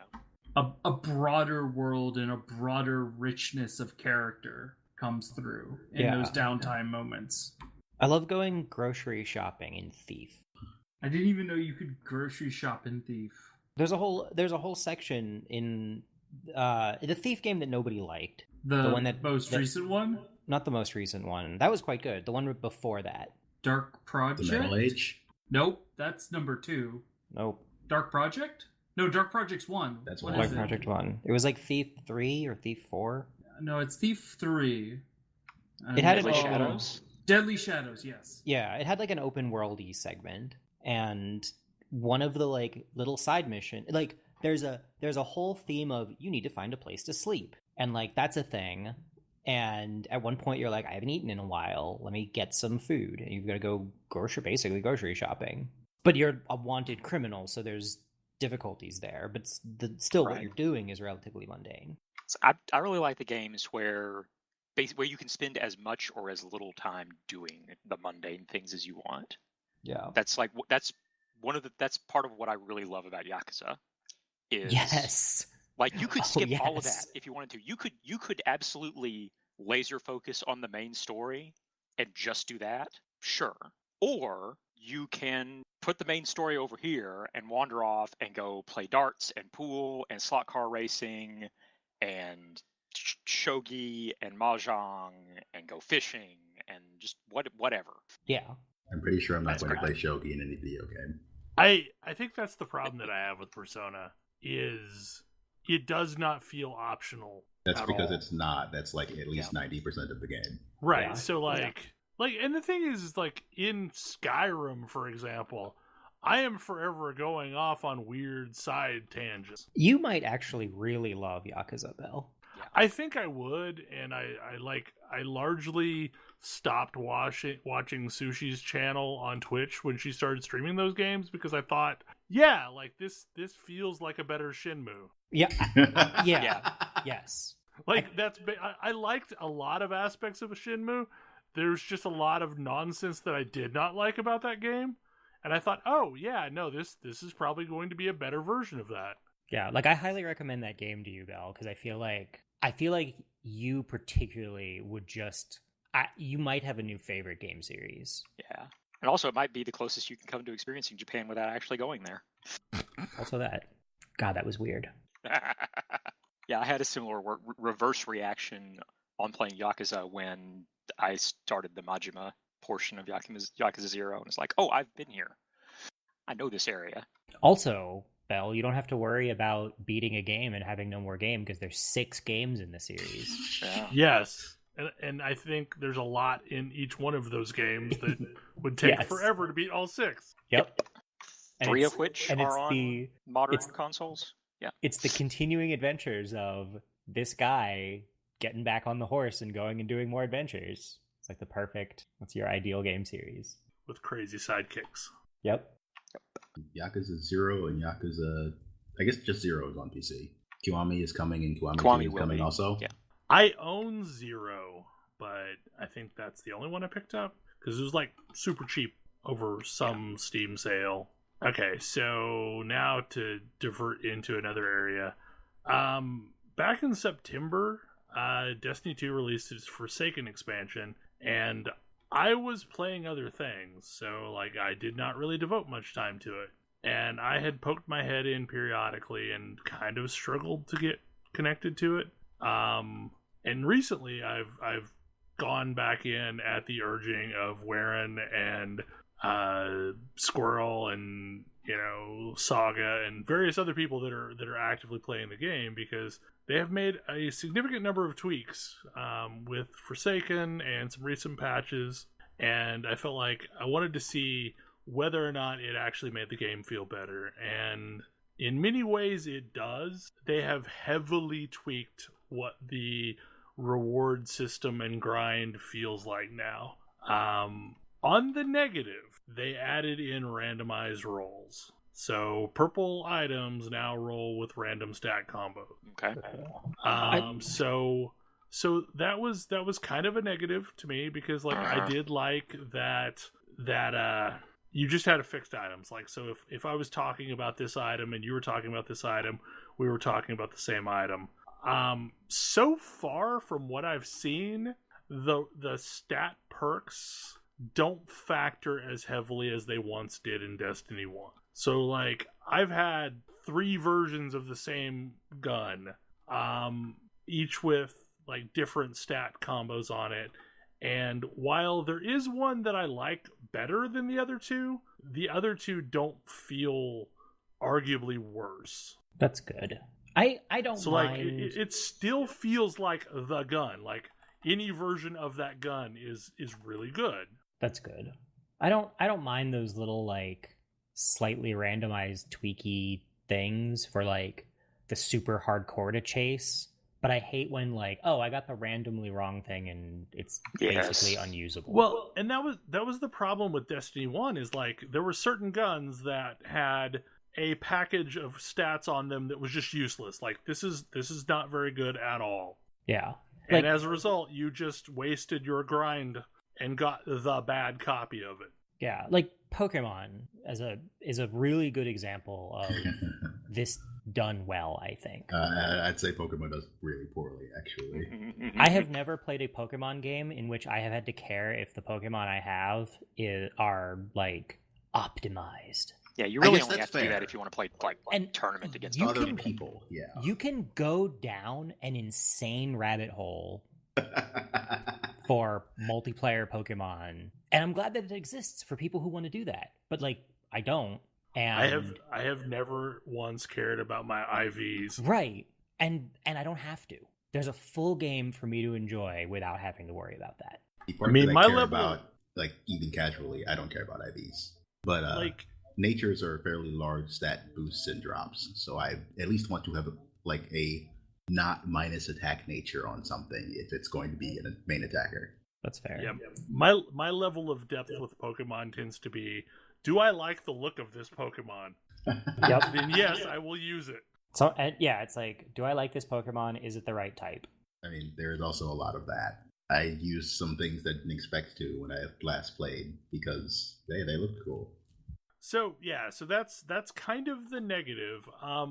A broader world and a broader richness of character comes through in those downtime moments. I love going grocery shopping in Thief. I didn't even know you could grocery shop in Thief. There's a whole section in the Thief game that nobody liked. The one recent one? Not the most recent one. That was quite good. The one before that. Dark Project? The Metal Age? Nope, that's number 2. Nope. Dark Project? No, Dark Project's 1. That's what one. is Dark Project 1. It was like Thief 3 or Thief 4. No, it's Thief 3. It had Deadly Shadows? Deadly Shadows, yes. Yeah, it had like an open world-y segment. And one of the like little side mission, like there's a whole theme of you need to find a place to sleep. And like that's a thing. And at one point you're like, I haven't eaten in a while. Let me get some food. And you've got to go grocery shopping. But you're a wanted criminal, so there's difficulties there. But still what you're doing is relatively mundane. So I really like the games where you can spend as much or as little time doing the mundane things as you want. Yeah. That's part of what I really love about Yakuza. Is yes. Like you could skip all of that if you wanted to. You could absolutely laser focus on the main story and just do that. Sure. Or you can put the main story over here and wander off and go play darts and pool and slot car racing and shogi and mahjong and go fishing and just whatever. Yeah. I'm pretty sure I'm not going to play shogi in any video game. I think that's the problem that I have with Persona is it does not feel optional. That's because it's not. That's like at least 90% of the game. Right. Yeah. So like and the thing is like in Skyrim, for example, I am forever going off on weird side tangents. You might actually really love Yakuza, Bell. I think I would, and I largely stopped watching Sushi's channel on Twitch when she started streaming those games because I thought, like this feels like a better Shenmue. Yeah. Yes. Like I liked a lot of aspects of a Shenmue. There's just a lot of nonsense that I did not like about that game, and I thought, this is probably going to be a better version of that. Yeah, like I highly recommend that game to you, Bell, because I feel like you particularly would you might have a new favorite game series. Yeah. And also it might be the closest you can come to experiencing Japan without actually going there. Also that. God, that was weird. Yeah, I had a similar reverse reaction on playing Yakuza when I started the Majima portion of Yakuza 0 and it's like, oh, I've been here. I know this area. Also, Bell, you don't have to worry about beating a game and having no more game because there's 6 games in the series. Yeah. Yes. And I think there's a lot in each one of those games that would take forever to beat all 6. Yep. 3 of which are on modern consoles. Yeah. It's the continuing adventures of this guy getting back on the horse and going and doing more adventures. It's like what's your ideal game series? With crazy sidekicks. Yep. Yakuza 0 and Yakuza... I guess just 0 is on PC. Kiwami is coming and Kiwami 2 is coming also. Yeah. I own 0, but I think that's the only one I picked up because it was like super cheap over some Steam sale. Okay, so now to divert into another area. Back in September, Destiny 2 released its Forsaken expansion, and I was playing other things, so like I did not really devote much time to it. And I had poked my head in periodically and kind of struggled to get connected to it. And recently I've gone back in at the urging of Warren and Squirrel and Saga and various other people that are actively playing the game, because they have made a significant number of tweaks with Forsaken and some recent patches, and I felt like I wanted to see whether or not it actually made the game feel better, and in many ways it does. They have heavily tweaked what the reward system and grind feels like now. On the negative, they added in randomized rolls. So purple items now roll with random stat combos. Okay. So that was kind of a negative to me, because like I did like that you just had a fixed items. Like, so if I was talking about this item and you were talking about this item, we were talking about the same item. So far from what I've seen, the stat perks don't factor as heavily as they once did in Destiny 1. So like I've had 3 versions of the same gun, each with like different stat combos on it. And while there is one that I like better than the other two don't feel arguably worse. That's good. I don't so mind. Like it still feels like the gun. Like any version of that gun is really good. That's good. I don't mind those little like slightly randomized tweaky things for like the super hardcore to chase. But I hate when like, oh, I got the randomly wrong thing and it's basically unusable. Well, and that was the problem with Destiny 1, is like there were certain guns that had a package of stats on them that was just useless. Like this is not very good at all. Yeah. And as a result, you just wasted your grind and got the bad copy of it. Yeah, like Pokemon is a really good example of this done well, I think. I'd say Pokemon does really poorly, actually. I have never played a Pokemon game in which I have had to care if the Pokemon I have are like optimized. Yeah, you really only have to do that if you want to play like tournament against other people. Yeah, you can go down an insane rabbit hole for multiplayer Pokemon, and I'm glad that it exists for people who want to do that. But like, I don't. And I have never once cared about my IVs. Right, and I don't have to. There's a full game for me to enjoy without having to worry about that. I mean, my level about like even casually, I don't care about IVs, but like natures are fairly large stat boosts and drops, so I at least want to have a not minus attack nature on something if it's going to be a main attacker. That's fair. Yeah, my level of depth with Pokemon tends to be, do I like the look of this Pokemon? Yep. Then yes, I will use it. So yeah, it's like, do I like this Pokemon? Is it the right type? I mean, there's also a lot of that. I used some things that I didn't expect to when I last played because they looked cool. So yeah, so that's kind of the negative.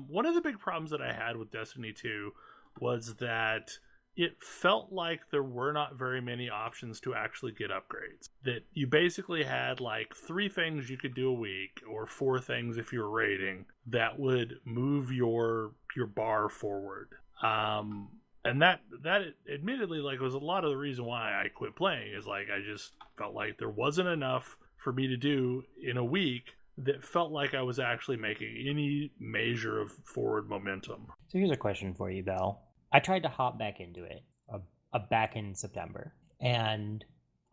One of the big problems that I had with Destiny 2 was that it felt like there were not very many options to actually get upgrades. That you basically had like 3 things you could do a week, or 4 things if you were raiding, that would move your bar forward. And that admittedly like was a lot of the reason why I quit playing, is like I just felt like there wasn't enough for me to do in a week that felt like I was actually making any measure of forward momentum. So here's a question for you, Bell. I tried to hop back into it back in September, and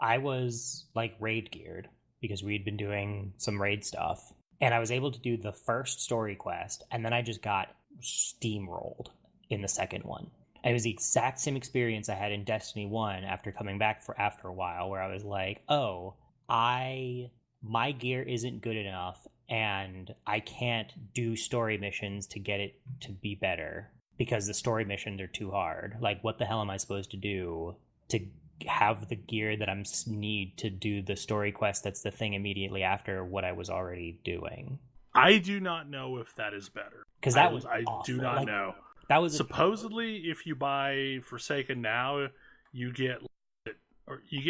I was like raid geared because we'd been doing some raid stuff, and I was able to do the first story quest, and then I just got steamrolled in the second one. It was the exact same experience I had in Destiny 1 after coming back after a while, where I was like, oh, my gear isn't good enough, and I can't do story missions to get it to be better because the story missions are too hard. Like, what the hell am I supposed to do to have the gear that I need to do the story quest that's the thing immediately after what I was already doing? I do not know if that is better. Because that was I awful. do not know. That was supposedly if you buy Forsaken now, you get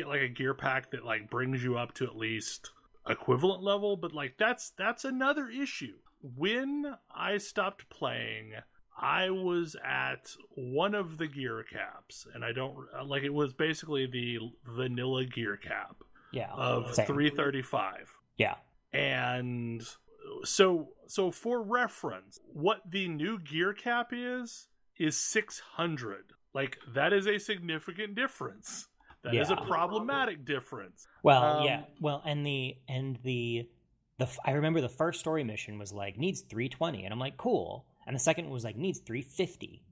like a gear pack that like brings you up to at least equivalent level, but like that's another issue. When I stopped playing, I was at one of the gear caps, and I don't like it was basically the vanilla gear cap of same. 335. Yeah. And so for reference, what the new gear cap is 600. Like, that is a significant difference. That is a problematic difference. Well, yeah. Well, and I remember the first story mission was like needs 320, and I'm like, cool. And the second one was like needs 350.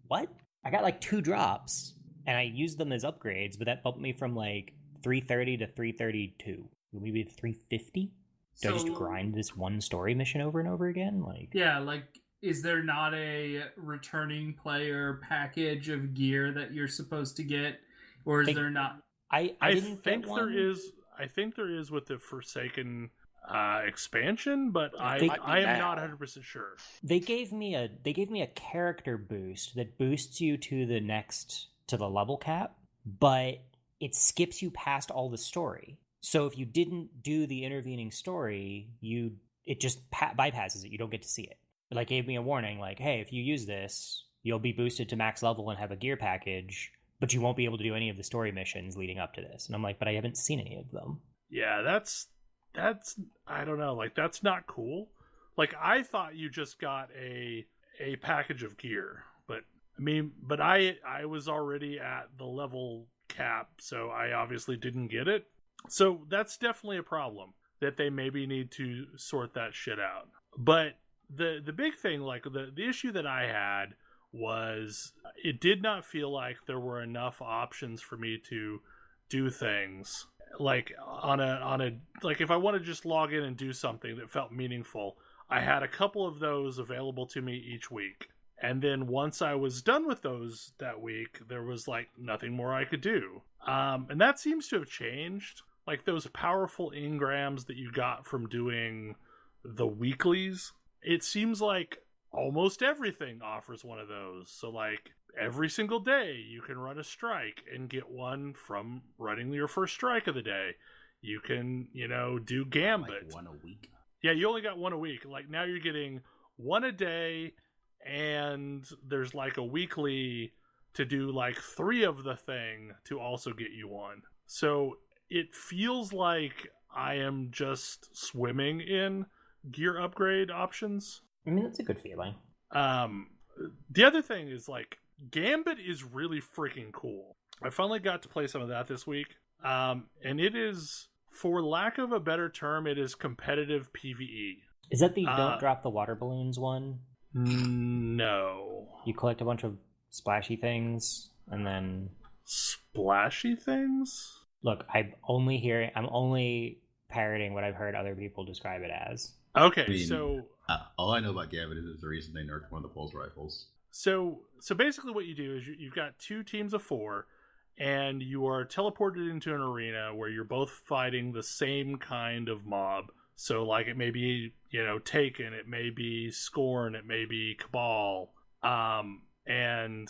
What? I got like 2 drops, and I used them as upgrades, but that bumped me from like 330 to 332. Maybe 350. Do I just grind this one story mission over and over again? Like, yeah, like, is there not a returning player package of gear that you're supposed to get, or is there not? I think there is. I think there is with the Forsaken expansion, but I am not 100% sure. They gave me a character boost that boosts you to the level cap, but it skips you past all the story. So if you didn't do the intervening story, it just bypasses it. You don't get to see it. It like gave me a warning, like, hey, if you use this, you'll be boosted to max level and have a gear package, but you won't be able to do any of the story missions leading up to this. And I'm like, but I haven't seen any of them. Yeah, that's I don't know, like, that's not cool. Like, I thought you just got a package of gear, but I was already at the level cap, so I obviously didn't get it. So that's definitely a problem that they maybe need to sort that shit out. But the big thing, like the issue that I had was it did not feel like there were enough options for me to do things like on a like if I want to just log in and do something that felt meaningful. I had a couple of those available to me each week. And then once I was done with those that week, there was like nothing more I could do. And that seems to have changed. Like those powerful engrams that you got from doing the weeklies, it seems like almost everything offers one of those. So like every single day you can run a strike and get one from running your first strike of the day. You can, do Gambit. Like one a week? Yeah, you only got one a week. Like now you're getting one a day, and there's like a weekly to do like 3 of the thing to also get you one. So it feels like I am just swimming in gear upgrade options. I mean, that's a good feeling. The other thing is like Gambit is really freaking cool. I finally got to play some of that this week. And it is, for lack of a better term, it is competitive PvE. Is that the don't drop the water balloons one? No. You collect a bunch of splashy things and then... Splashy things? Look, I'm only parroting what I've heard other people describe it as. Okay, so... all I know about Gambit is the reason they nerfed one of the pulse rifles. So basically what you do is you've got 2 teams of 4, and you are teleported into an arena where you're both fighting the same kind of mob. So like it may be, Taken, it may be Scorn, it may be Cabal. And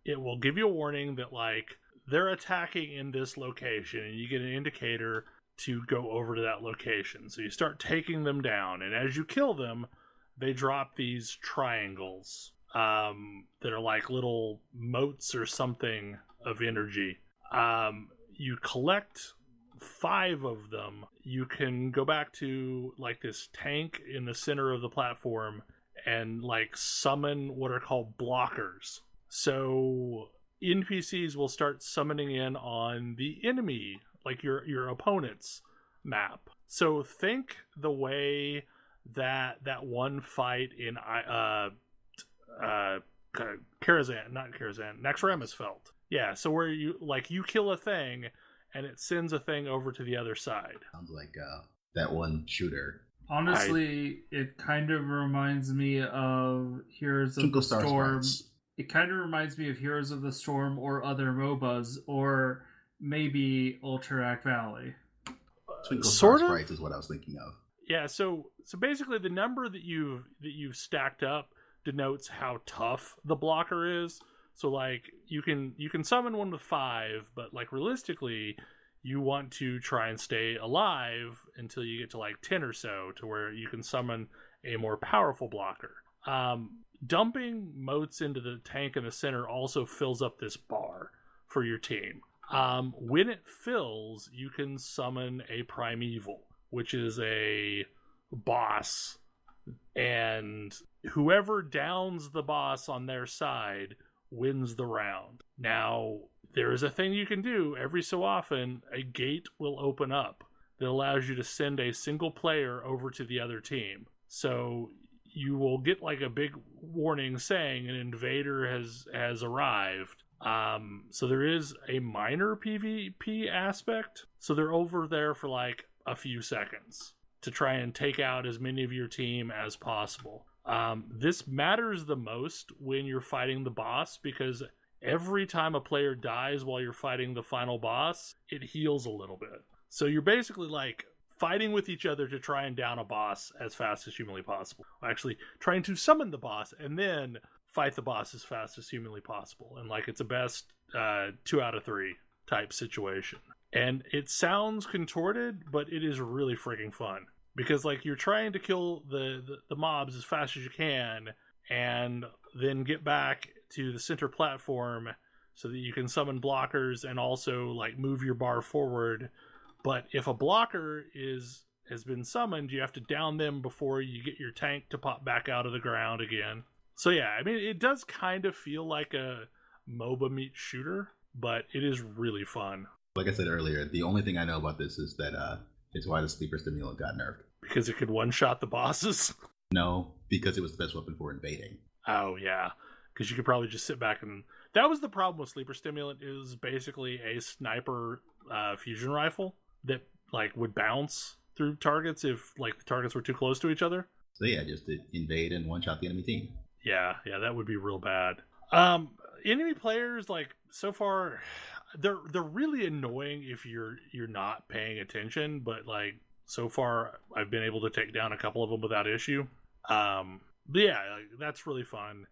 it will give you a warning that like they're attacking in this location, and you get an indicator to go over to that location. So you start taking them down, and as you kill them, they drop these triangles that are like little motes or something of energy. You collect 5 of them. You can go back to like this tank in the center of the platform and like summon what are called blockers. So NPCs will start summoning in on the enemy, like your opponent's map. So think the way that one fight in Naxxramas felt. Yeah, so where you kill a thing and it sends a thing over to the other side. Sounds like that one shooter. Honestly, it kind of reminds me of Heroes of the Storm. It kind of reminds me of Heroes of the Storm or other MOBAs, or maybe Ulteract Valley. Twinkle Star Sprites is what I was thinking of. Yeah, so basically the number that you've stacked up denotes how tough the blocker is. So like you can summon one with 5, but like realistically you want to try and stay alive until you get to like 10 or so, to where you can summon a more powerful blocker. Dumping motes into the tank in the center also fills up this bar for your team. When it fills, you can summon a primeval, which is a boss, and whoever downs the boss on their side wins the round. Now, there is a thing you can do. Every so often, a gate will open up that allows you to send a single player over to the other team. So you will get like a big warning saying an invader has arrived. So there is a minor PvP aspect. So they're over there for like a few seconds to try and take out as many of your team as possible. This matters the most when you're fighting the boss, because every time a player dies while you're fighting the final boss, it heals a little bit. So you're basically like fighting with each other to try and down a boss as fast as humanly possible. Actually, trying to summon the boss and then fight the boss as fast as humanly possible. And like it's a best 2 out of 3 type situation. And it sounds contorted, but it is really freaking fun. Because like you're trying to kill the mobs as fast as you can and then get back to the center platform so that you can summon blockers and also like move your bar forward. But if a blocker has been summoned, you have to down them before you get your tank to pop back out of the ground again. So yeah, I mean, it does kind of feel like a MOBA meets shooter, but it is really fun. Like I said earlier, the only thing I know about this is that it's why the sleeper stimulant got nerfed. Because it could one-shot the bosses? No, because it was the best weapon for invading. Oh, yeah. Because you could probably just sit back and... That was the problem with sleeper stimulant, is basically a sniper fusion rifle that like would bounce through targets if like the targets were too close to each other. So yeah, just invade and one-shot the enemy team. Yeah, that would be real bad. Enemy players, like, so far, they're really annoying if you're not paying attention, but like so far I've been able to take down a couple of them without issue. But yeah, like, that's really fun.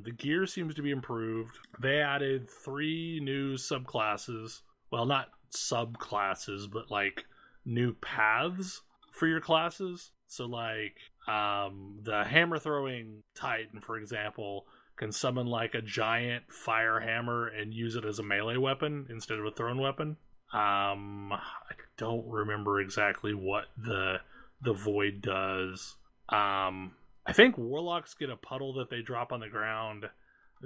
The gear seems to be improved. They added 3 new subclasses. Well, not subclasses, but like new paths for your classes. So like the hammer throwing Titan, for example, can summon like a giant fire hammer and use it as a melee weapon instead of a thrown weapon. I don't remember exactly what the void does. I think warlocks get a puddle that they drop on the ground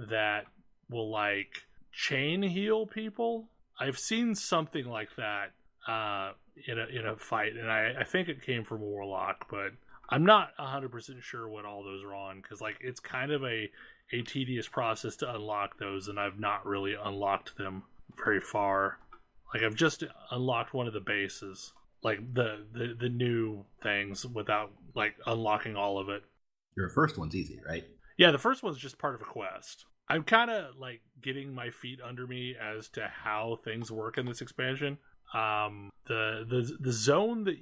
that will like chain heal people. I've seen something like that in a fight, and I think it came from warlock, but I'm not 100% sure what all those are on, because like it's kind of a tedious process to unlock those, and I've not really unlocked them very far. Like I've just unlocked one of the bases, like the new things, without like unlocking all of it. Your first one's easy, right? Yeah, the first one's just part of a quest. I'm kind of like getting my feet under me as to how things work in this expansion. The zone that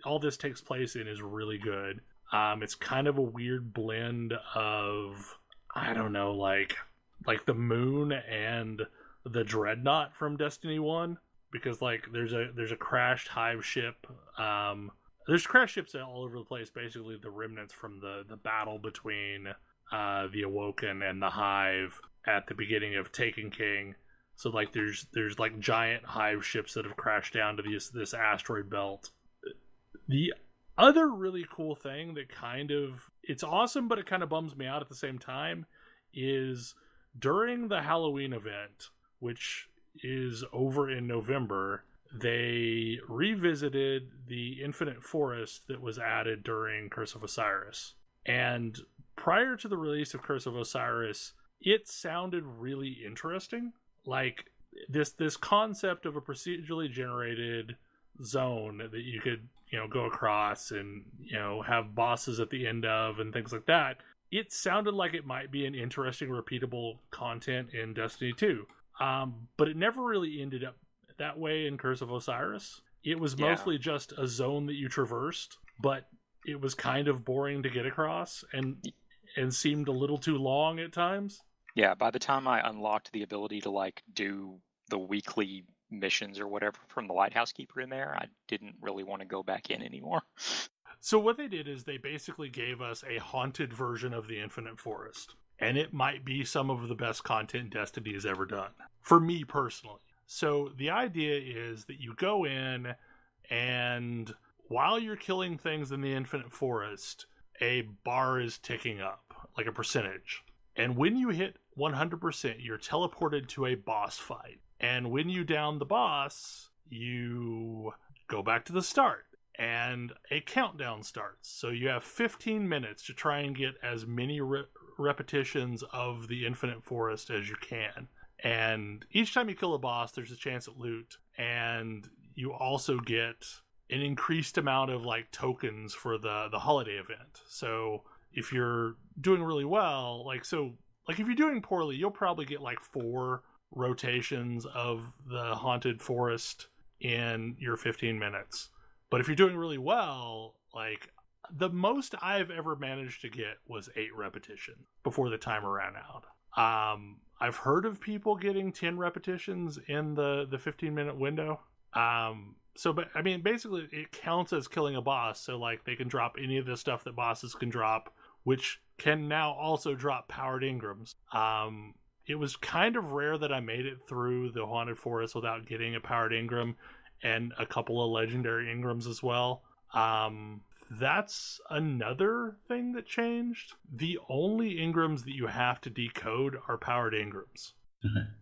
all this takes place in is really good. It's kind of a weird blend of, I don't know, like the moon and the dreadnought from Destiny 1, because like there's a crashed hive ship. There's crashed ships all over the place, basically the remnants from the battle between the Awoken and the Hive at the beginning of Taken King. So like there's like giant hive ships that have crashed down to this asteroid belt. The other really cool thing that it's awesome, but it kind of bums me out at the same time, is during the Halloween event, which is over in November, they revisited the Infinite Forest that was added during Curse of Osiris. And prior to the release of Curse of Osiris, it sounded really interesting. Like this concept of a procedurally generated zone that you could, go across and, have bosses at the end of and things like that. It sounded like it might be an interesting, repeatable content in Destiny 2. But it never really ended up that way in Curse of Osiris. It was mostly just a zone that you traversed, but it was kind of boring to get across and seemed a little too long at times. Yeah, by the time I unlocked the ability to like do the weekly missions or whatever from the Lighthouse Keeper in there, I didn't really want to go back in anymore. So what they did is they basically gave us a haunted version of the Infinite Forest. And it might be some of the best content Destiny has ever done. For me personally. So the idea is that you go in and while you're killing things in the Infinite Forest, a bar is ticking up, like a percentage. And when you hit 100%, you're teleported to a boss fight. And when you down the boss, you go back to the start. And a countdown starts. So you have 15 minutes to try and get as many repetitions of the Infinite Forest as you can. And each time you kill a boss, there's a chance at loot. And you also get an increased amount of like tokens for the holiday event. So if you're doing really well, if you're doing poorly, you'll probably get like 4 rotations of the Haunted Forest in your 15 minutes. But if you're doing really well, like the most I've ever managed to get was 8 repetitions before the timer ran out. I've heard of people getting 10 repetitions in the 15-minute window. But I mean, basically it counts as killing a boss. So like they can drop any of the stuff that bosses can drop, which can now also drop powered Ingrams. It was kind of rare that I made it through the Haunted Forest without getting a powered Ingram and a couple of legendary Ingrams as well. That's another thing that changed. The only Ingrams that you have to decode are powered Ingrams.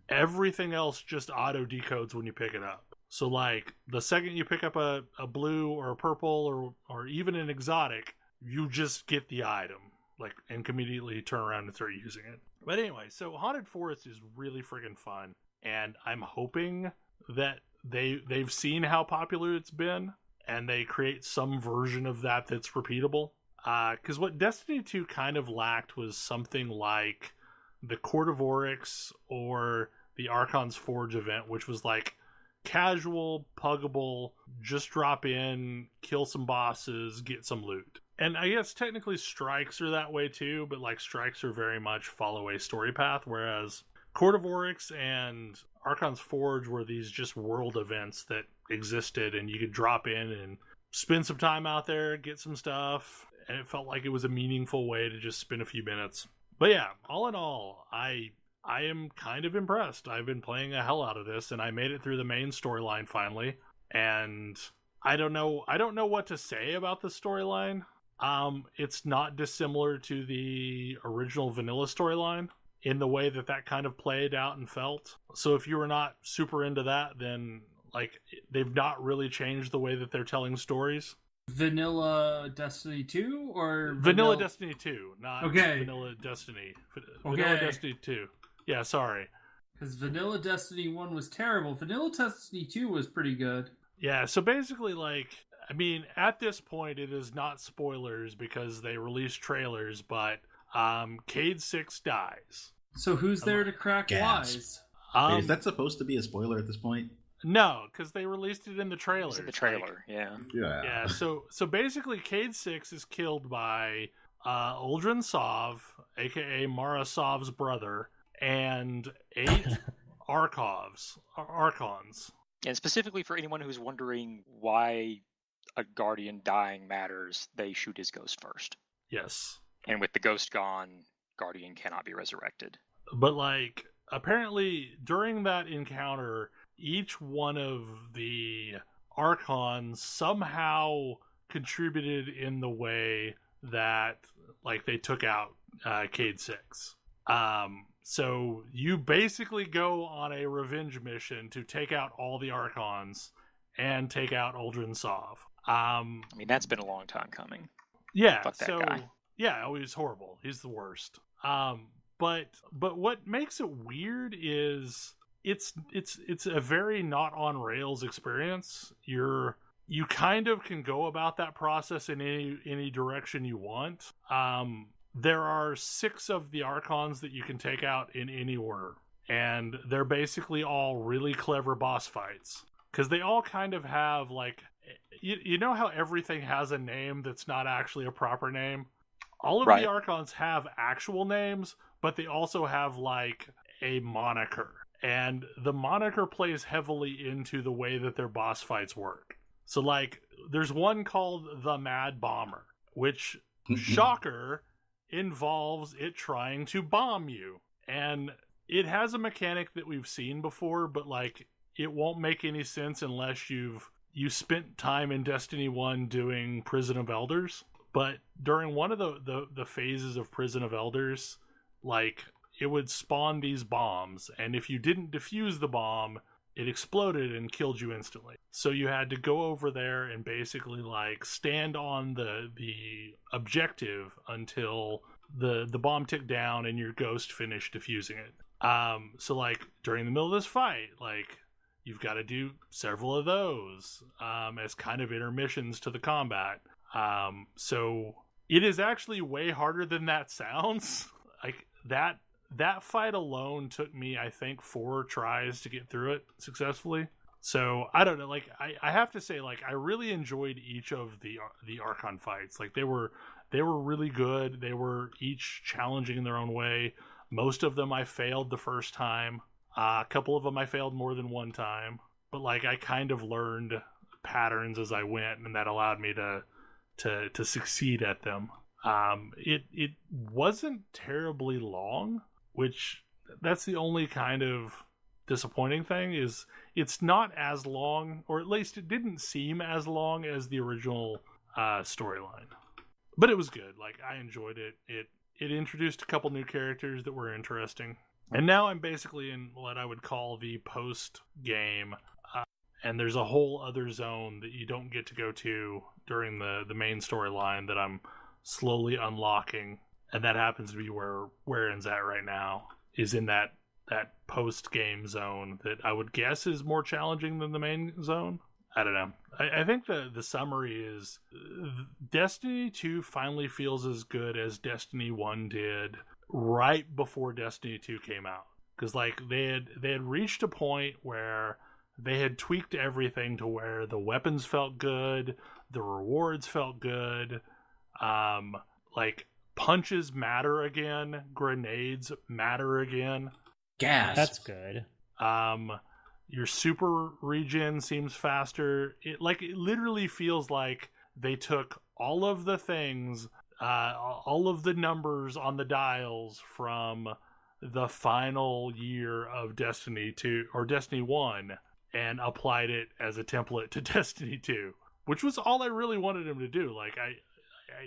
Everything else just auto decodes when you pick it up. So like the second you pick up a blue or a purple or even an exotic, you just get the item and can immediately turn around and start using it. But anyway, so Haunted Forest is really freaking fun, and I'm hoping that they've seen how popular it's been and they create some version of that that's repeatable. Because what Destiny 2 kind of lacked was something like the Court of Oryx or the Archon's Forge event, which was like casual, puggable, just drop in, kill some bosses, get some loot. And I guess technically strikes are that way too, but like strikes are very much follow a story path, whereas Court of Oryx and Archon's Forge were these just world events that existed and you could drop in and spend some time out there, get some stuff, and it felt like it was a meaningful way to just spend a few minutes. But yeah, all in all, I am kind of impressed. I've been playing the hell out of this, and I made it through the main storyline finally, and I don't know what to say about the storyline. It's not dissimilar to the original vanilla storyline in the way that kind of played out and felt. So if you were not super into that, then like they've not really changed the way that they're telling stories. Vanilla Destiny 2 or Vanilla Destiny 2, not okay. Vanilla Destiny. Vanilla Destiny 2. Yeah, sorry. Because Vanilla Destiny 1 was terrible. Vanilla Destiny 2 was pretty good. Yeah, so basically, I mean, at this point, it is not spoilers because they released trailers, but Cade 6 dies. So who's there to crack wise? Wait, is that supposed to be a spoiler at this point? No, because they released it in the trailer. It's in the trailer, yeah. Yeah, so basically, Cade 6 is killed by Uldren Sov, a.k.a. Mara Sov's brother, and 8 Archons. And specifically for anyone who's wondering why a Guardian dying matters, they shoot his ghost first. Yes. And with the ghost gone, Guardian cannot be resurrected. But, apparently during that encounter, each one of the Archons somehow contributed in the way that, they took out Cade 6. So you basically go on a revenge mission to take out all the Archons and take out Uldren Sov. I mean, that's been a long time coming. Yeah, Fuck that guy. Yeah, he's horrible. He's the worst. But what makes it weird is it's a very not on rails experience. You kind of can go about that process in any direction you want. There are 6 of the Archons that you can take out in any order, and they're basically all really clever boss fights because they all kind of have you know how everything has a name that's not actually a proper name. All of the Archons have actual names, but they also have a moniker, and the moniker plays heavily into the way that their boss fights work. So, like, there's one called the Mad Bomber, which, shocker, involves it trying to bomb you. And it has a mechanic that we've seen before, but, like, it won't make any sense unless you spent time in Destiny 1 doing Prison of Elders. But during one of the phases of Prison of Elders, like, it would spawn these bombs, and if you didn't defuse the bomb, it exploded and killed you instantly. So you had to go over there and basically, like, stand on the objective until the bomb ticked down and your ghost finished defusing it. So, like, during the middle of this fight, like, you've got to do several of those as kind of intermissions to the combat. So it is actually way harder than that sounds. Like, that fight alone took me, I think, 4 tries to get through it successfully. So I don't know, like, I have to say, like, I really enjoyed each of the Archon fights. Like, they were really good. They were each challenging in their own way. Most of them I failed the first time. A couple of them I failed more than one time. But, like, I kind of learned patterns as I went, and that allowed me to succeed at them. It wasn't terribly long, which that's the only kind of disappointing thing, is it's not as long, or at least it didn't seem as long as the original storyline. But it was good. Like, I enjoyed it. It introduced a couple new characters that were interesting. And now I'm basically in what I would call the post game, and there's a whole other zone that you don't get to go to during the main storyline that I'm slowly unlocking, and that happens to be where Aaron's at right now, is in that post-game zone that I would guess is more challenging than the main zone. I don't know. I think the summary is Destiny 2 finally feels as good as Destiny 1 did right before Destiny 2 came out. Because, like, they had reached a point where they had tweaked everything to where the weapons felt good, the rewards felt good, like, punches matter again, grenades matter again. Gas. That's good. Your super regen seems faster. It literally feels like they took all of the things, all of the numbers on the dials from the final year of Destiny 2 or Destiny 1 and applied it as a template to Destiny 2, which was all I really wanted him to do. Like,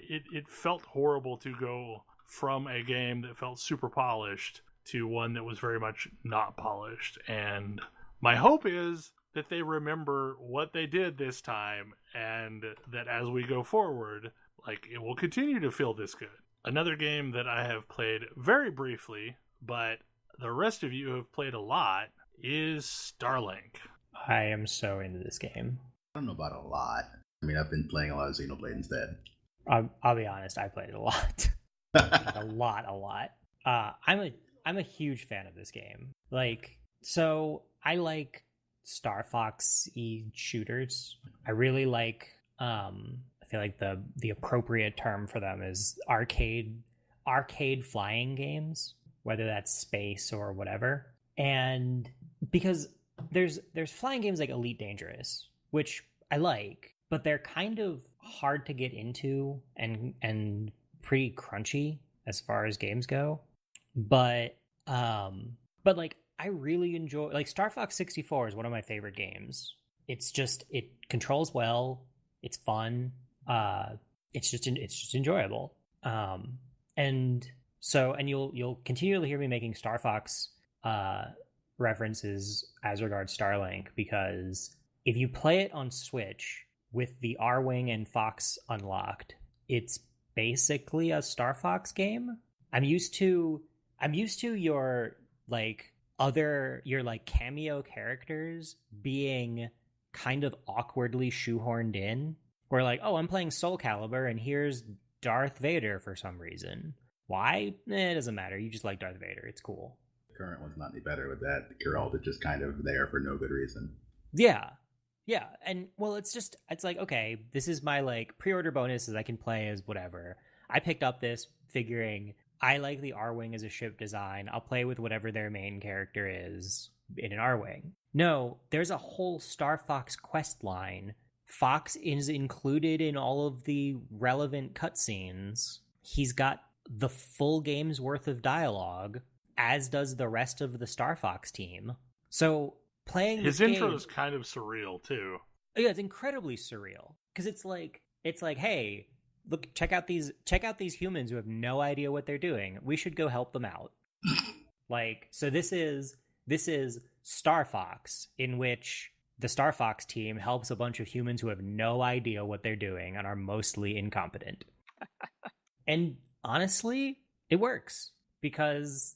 it felt horrible to go from a game that felt super polished to one that was very much not polished. And my hope is that they remember what they did this time, and that as we go forward, like, it will continue to feel this good. Another game that I have played very briefly, but the rest of you have played a lot, is Starlink. I am so into this game. I don't know about a lot. I mean, I've been playing a lot of Xenoblade instead. I'll be honest, I played it a lot. Like, a lot. I'm a huge fan of this game. Like, so I like Star Fox-y shooters. I really like, I feel like the appropriate term for them is arcade flying games, whether that's space or whatever. And because there's flying games like Elite Dangerous, which I like, but they're kind of hard to get into and pretty crunchy as far as games go. But like, I really enjoy, like, Star Fox 64 is one of my favorite games. It's just, it controls well, it's fun, it's just enjoyable. And you'll continually hear me making Star Fox references as regards Starlink, because if you play it on Switch with the R-Wing and Fox unlocked, it's basically a Star Fox game. I'm used to your cameo characters being kind of awkwardly shoehorned in, where, like, oh, I'm playing Soul Calibur and here's Darth Vader for some reason. Why? It doesn't matter. You just like Darth Vader. It's cool. The current one's not any better with that. Geralt is just kind of there for no good reason. Yeah. And, well, it's like, okay, this is my, like, pre-order bonuses. I can play as whatever. I picked up this figuring I like the R-Wing as a ship design. I'll play with whatever their main character is in an R-Wing. No, there's a whole Star Fox quest line Fox is included in all of the relevant cutscenes. He's got the full game's worth of dialogue, as does the rest of the Star Fox team. So playing his this intro game, is kind of surreal too. yeah, it's incredibly surreal because it's like, hey, look, check out these humans who have no idea what they're doing. We should go help them out. Like, so this is Star Fox, in which the Star Fox team helps a bunch of humans who have no idea what they're doing and are mostly incompetent. And honestly, it works because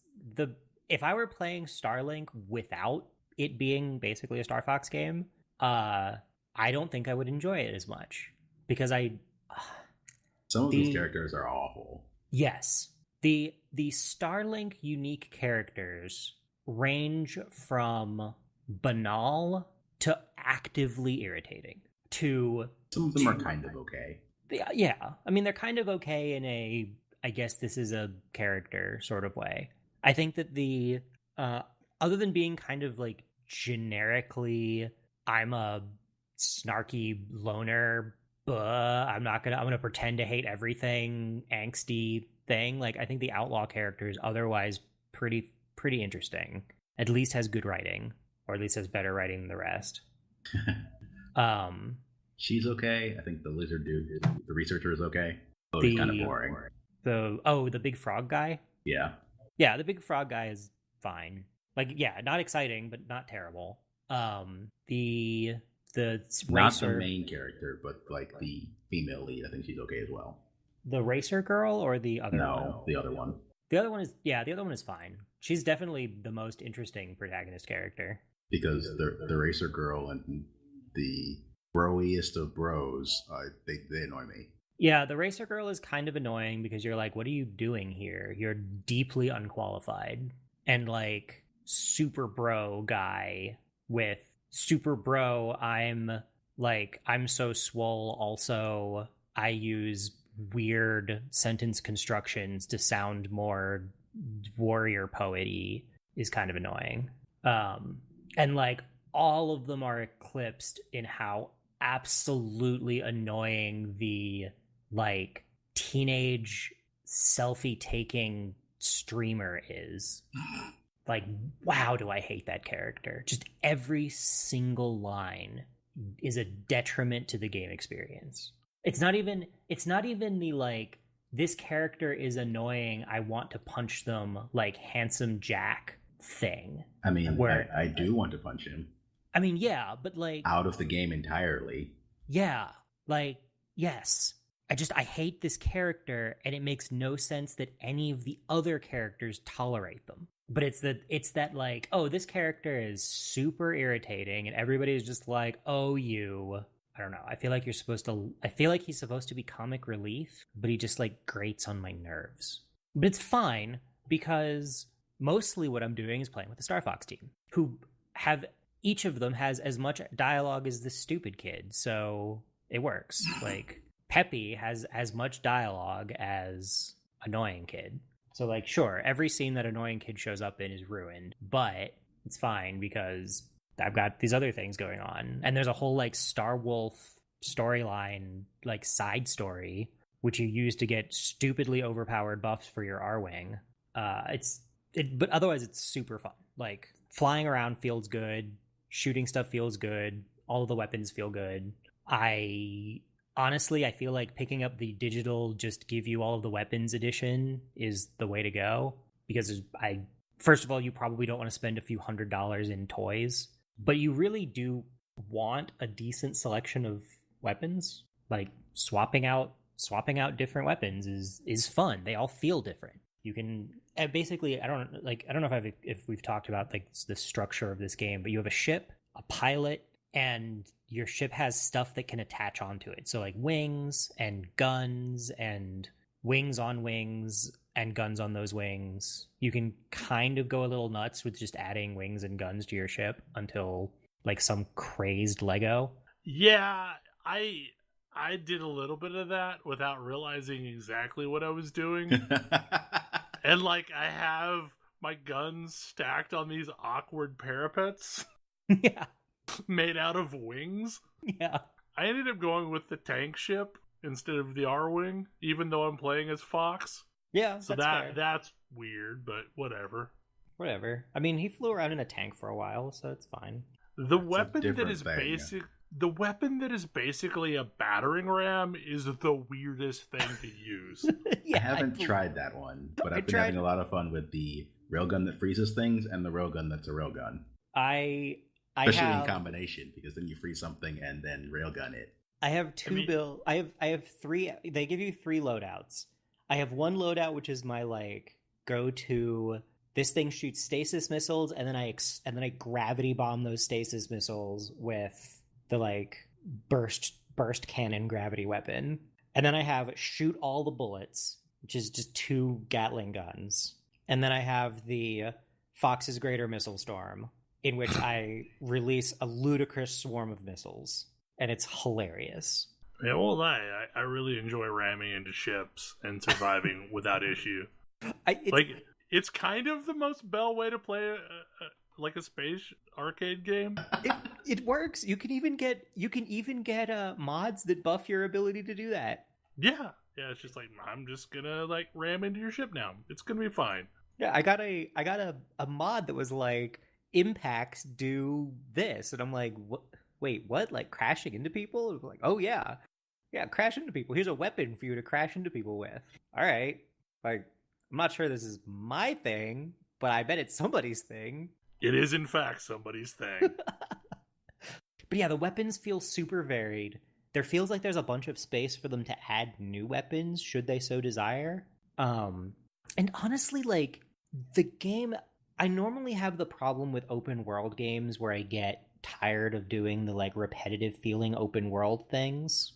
if I were playing Starlink without it being basically a Star Fox game, I don't think I would enjoy it as much because some of these characters are awful. Yes. The Starlink unique characters range from banal to actively irritating to... Some of them are kind of okay. Yeah. I mean, they're kind of okay in a, I guess this is a character sort of way. I think that the, other than being kind of like generically, I'm a snarky loner, I'm gonna pretend to hate everything, angsty thing. Like, I think the outlaw character is otherwise pretty interesting. At least has good writing, or at least has better writing than the rest. She's okay. I think the lizard dude, the researcher, is okay. Oh, he's kind of boring. The big frog guy? Yeah. Yeah, the big frog guy is fine. Like, yeah, not exciting, but not terrible. The not racer, the main character, but like the female lead, I think she's okay as well. The racer girl or the other one? No, the other one. The other one is fine. She's definitely the most interesting protagonist character. Because the racer girl and the broiest of bros, they annoy me. Yeah, the racer girl is kind of annoying because you're like, what are you doing here? You're deeply unqualified. And like, super bro guy with super bro, I'm so swole, also I use weird sentence constructions to sound more warrior poet-y is kind of annoying. And like, all of them are eclipsed in how absolutely annoying the like teenage selfie taking streamer is. Like, wow, do I hate that character. Just every single line is a detriment to the game experience. It's not even the like, this character is annoying, I want to punch them like Handsome Jack thing. I mean, where I do want to punch him. I mean, yeah, but like, out of the game entirely. Yeah, like, yes. I hate this character, and it makes no sense that any of the other characters tolerate them. But it's that like, oh, this character is super irritating, and everybody's just like, oh, I don't know. I feel like he's supposed to be comic relief, but he just like grates on my nerves. But it's fine because mostly what I'm doing is playing with the Star Fox team, who have, each of them has as much dialogue as this stupid kid, so it works. Like, Peppy has as much dialogue as Annoying Kid. So, like, sure, every scene that Annoying Kid shows up in is ruined, but it's fine because I've got these other things going on. And there's a whole, like, Star Wolf storyline, like, side story, which you use to get stupidly overpowered buffs for your R-Wing. But otherwise, it's super fun. Like, flying around feels good. Shooting stuff feels good. All of the weapons feel good. Honestly, I feel like picking up the digital just give you all of the weapons edition is the way to go. Because first of all, you probably don't want to spend a few $100s in toys. But you really do want a decent selection of weapons. Like, swapping out different weapons is fun. They all feel different. You can basically, I don't know if we've talked about like the structure of this game, but you have a ship, a pilot, and your ship has stuff that can attach onto it. So like wings and guns and wings on wings and guns on those wings. You can kind of go a little nuts with just adding wings and guns to your ship until like some crazed Lego. Yeah, I did a little bit of that without realizing exactly what I was doing. And like, I have my guns stacked on these awkward parapets. Yeah. Made out of wings. Yeah. I ended up going with the tank ship instead of the R-Wing, even though I'm playing as Fox. Yeah, So that's weird, but whatever. Whatever. I mean, he flew around in a tank for a while, so it's fine. The That's weapon that different is thing. the weapon that is basically a battering ram is the weirdest thing to use. Yeah, I haven't tried that one, but I've been having a lot of fun with the railgun that freezes things and the railgun that's a railgun. Especially in combination, because then you freeze something and then railgun it. I have I have three. They give you 3 loadouts. I have one loadout which is my like go to. This thing shoots stasis missiles, and then I gravity bomb those stasis missiles with the like burst cannon gravity weapon. And then I have shoot all the bullets, which is just 2 Gatling guns. And then I have the Fox's Greater Missile Storm, in which I release a ludicrous swarm of missiles, and it's hilarious. Yeah, won't lie, I really enjoy ramming into ships and surviving without issue. It's kind of the most Bell way to play like a space arcade game. It works. You can even get mods that buff your ability to do that. Yeah, it's just like I'm just gonna like ram into your ship now. It's gonna be fine. Yeah, I got a mod that was like impacts do this, and I'm like, what? Wait, what? Like crashing into people? I'm like, oh yeah, crash into people. Here's a weapon for you to crash into people with. All right, like I'm not sure this is my thing, but I bet it's somebody's thing. It is in fact somebody's thing. But yeah, the weapons feel super varied. There feels like there's a bunch of space for them to add new weapons should they so desire. And honestly, like the game, I normally have the problem with open world games where I get tired of doing the like repetitive feeling open world things.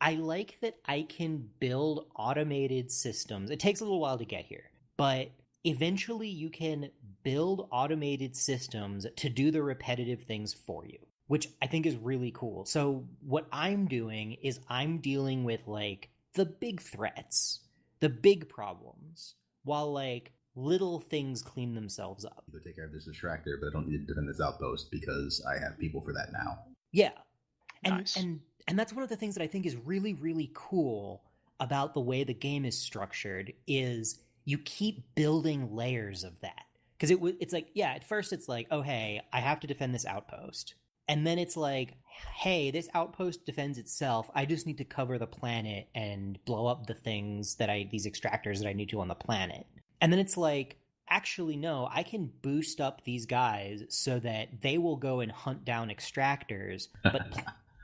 I like that I can build automated systems. It takes a little while to get here, but eventually you can build automated systems to do the repetitive things for you, which I think is really cool. So what I'm doing is I'm dealing with like the big threats, the big problems, while like little things clean themselves up. You take care of this distractor, but I don't need to defend this outpost because I have people for that now. Yeah. And Nice. and that's one of the things that I think is really, really cool about the way the game is structured is you keep building layers of that. Because it's like, yeah, at first it's like, oh, hey, I have to defend this outpost. And then it's like, hey, this outpost defends itself. I just need to cover the planet and blow up the things these extractors that I need to on the planet. And then it's like, actually, no, I can boost up these guys so that they will go and hunt down extractors.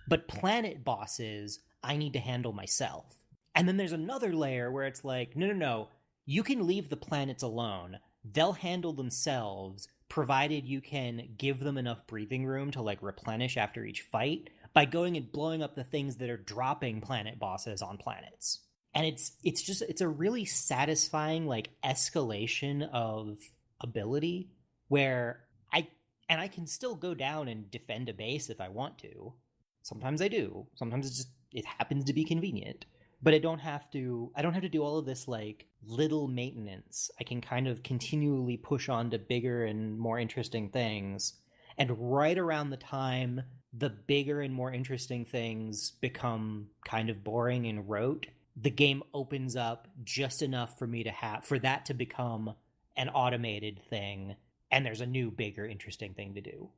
But planet bosses, I need to handle myself. And then there's another layer where it's like, no, you can leave the planets alone. They'll handle themselves, provided you can give them enough breathing room to like replenish after each fight by going and blowing up the things that are dropping planet bosses on planets. And it's a really satisfying like escalation of ability where I can still go down and defend a base if I want to. Sometimes I do. Sometimes it happens to be convenient. But I don't have to do all of this like little maintenance. I can kind of continually push on to bigger and more interesting things. And right around the time the bigger and more interesting things become kind of boring and rote, the game opens up just enough for me for that to become an automated thing, and there's a new, bigger, interesting thing to do.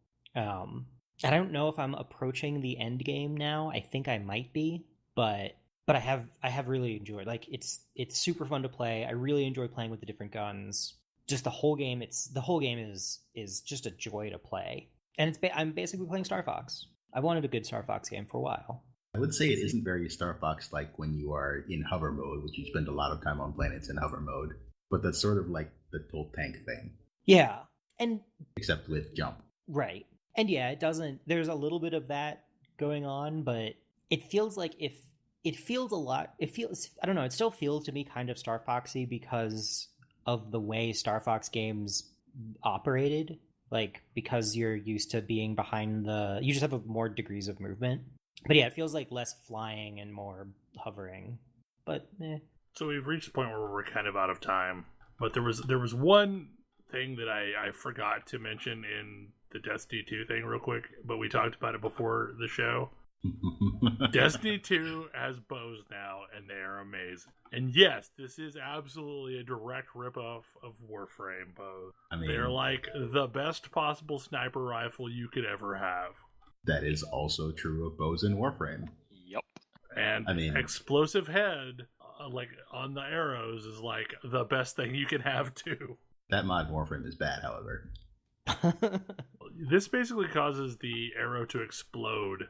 I don't know if I'm approaching the end game now. I think I might be, but I have really enjoyed. Like it's super fun to play. I really enjoy playing with the different guns. Just the whole game is just a joy to play. And I'm basically playing Star Fox. I've wanted a good Star Fox game for a while. I would say it isn't very Star Fox like when you are in hover mode, which you spend a lot of time on planets in hover mode. But that's sort of like the whole tank thing. Yeah. And except with jump. Right. And yeah, it doesn't there's a little bit of that going on, but it feels like it still feels to me kind of Star Foxy because of the way Star Fox games operated. Like, because you're used to being behind you just have more degrees of movement. But yeah, it feels like less flying and more hovering. But So we've reached the point where we're kind of out of time. But there was one thing that I forgot to mention in the Destiny 2 thing real quick, but we talked about it before the show. Destiny 2 has bows now, and they are amazing. And yes, this is absolutely a direct ripoff of Warframe bows. I mean, They're like the best possible sniper rifle you could ever have. that is also true of bows in Warframe. Yep. And I mean, explosive head, like on the arrows, is like the best thing you can have too. that mod in Warframe is bad, however. This basically causes the arrow to explode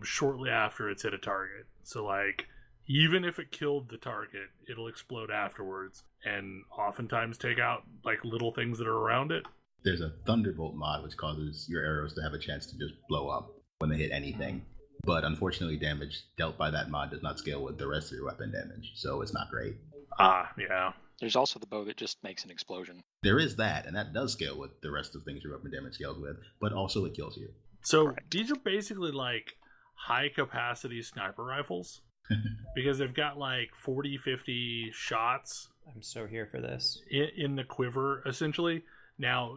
shortly after it's hit a target. So, like, even if it killed the target, it'll explode afterwards, and oftentimes take out like little things that are around it. There's a Thunderbolt mod which causes your arrows to have a chance to just blow up when they hit anything. But unfortunately, damage dealt by that mod does not scale with the rest of your weapon damage, so it's not great. Yeah. There's also the bow that just makes an explosion. There is that, and that does scale with the rest of things your weapon damage scales with, but also it kills you. So Correct. these are basically like high capacity sniper rifles because they've got like 40, 50 shots I'm so here for this. in the quiver, essentially. Now,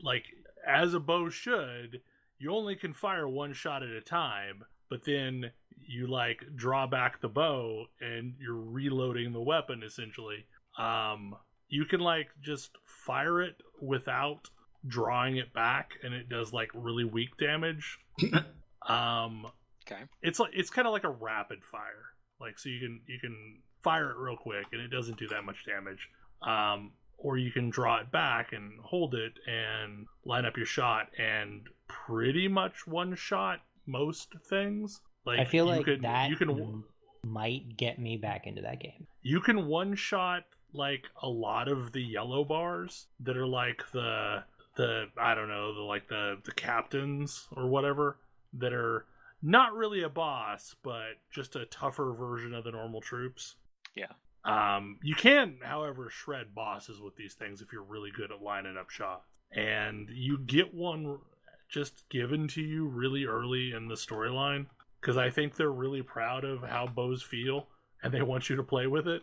like, as a bow should, you only can fire one shot at a time, but then you, like, draw back the bow and you're reloading the weapon, essentially. You can, like, just fire it without drawing it back, and it does, like, really weak damage. Okay. It's kind of like a rapid fire. Like, so you can fire it real quick, and it doesn't do that much damage. Or you can draw it back and hold it and line up your shot and pretty much one shot most things. Like, I feel like that you can might get me back into that game. You can one shot like a lot of the yellow bars that are like the I don't know, the captains or whatever that are not really a boss, but just a tougher version of the normal troops. Yeah. You can, however, shred bosses with these things if you're really good at lining up shots. And you get one just given to you really early in the storyline, because I think they're really proud of how bows feel, and they want you to play with it.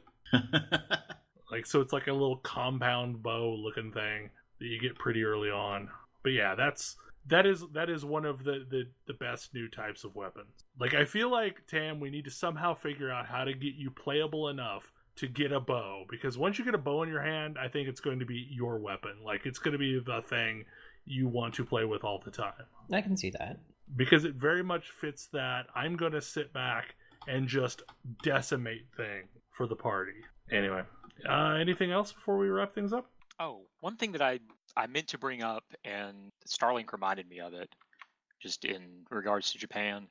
Like, so it's like a little compound bow looking thing that you get pretty early on. But yeah, that is one of the best new types of weapons. Like, I feel like, Tam, we need to somehow figure out how to get you playable enough to get a bow, because once you get a bow in your hand, I think it's going to be your weapon. Like, it's going to be the thing you want to play with all the time. I can see that. Because it very much fits that I'm going to sit back and just decimate thing for the party. Anyway, anything else before we wrap things up? Oh, one thing that I meant to bring up, and Starlink reminded me of it, just in regards to Japan.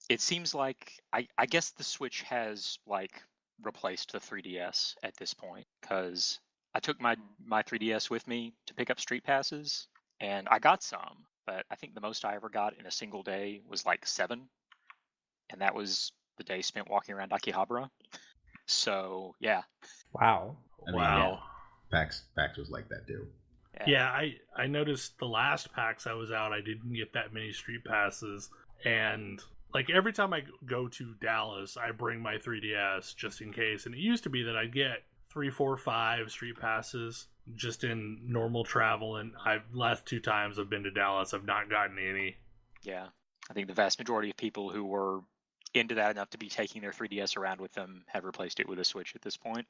It seems like, I guess the Switch has, like, replaced the 3DS at this point, because I took my 3DS with me to pick up Street Passes, and I got some, but I think the most I ever got in a single day was like 7, and that was the day spent walking around Akihabara. So, yeah. Wow. I mean, Wow. PAX was like that too. Yeah, I noticed the last PAX I was out, I didn't get that many Street Passes, and like every time I go to Dallas, I bring my 3DS just in case, and it used to be that I'd get 3, 4, 5 Street Passes just in normal travel, and last 2 times I've been to Dallas, I've not gotten any. Yeah, I think the vast majority of people who were into that enough to be taking their 3DS around with them have replaced it with a Switch at this point.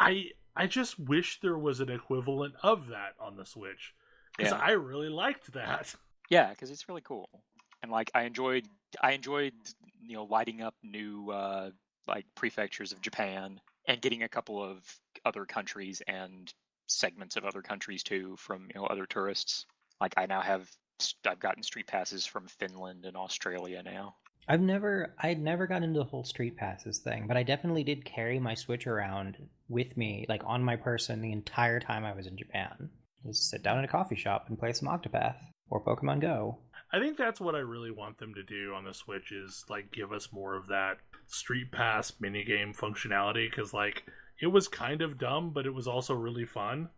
I just wish there was an equivalent of that on the Switch, because I really liked that. Yeah, because it's really cool, and like I enjoyed lighting up new like prefectures of Japan and getting a couple of other countries and segments of other countries too from other tourists. Like I've gotten Street Passes from Finland and Australia now. I'd never got into the whole Street Passes thing, but I definitely did carry my Switch around with me, like on my person, the entire time I was in Japan. Just sit down in a coffee shop and play some Octopath or Pokemon Go. I think that's what I really want them to do on the Switch, is like give us more of that Street Pass minigame functionality, because like it was kind of dumb, but it was also really fun.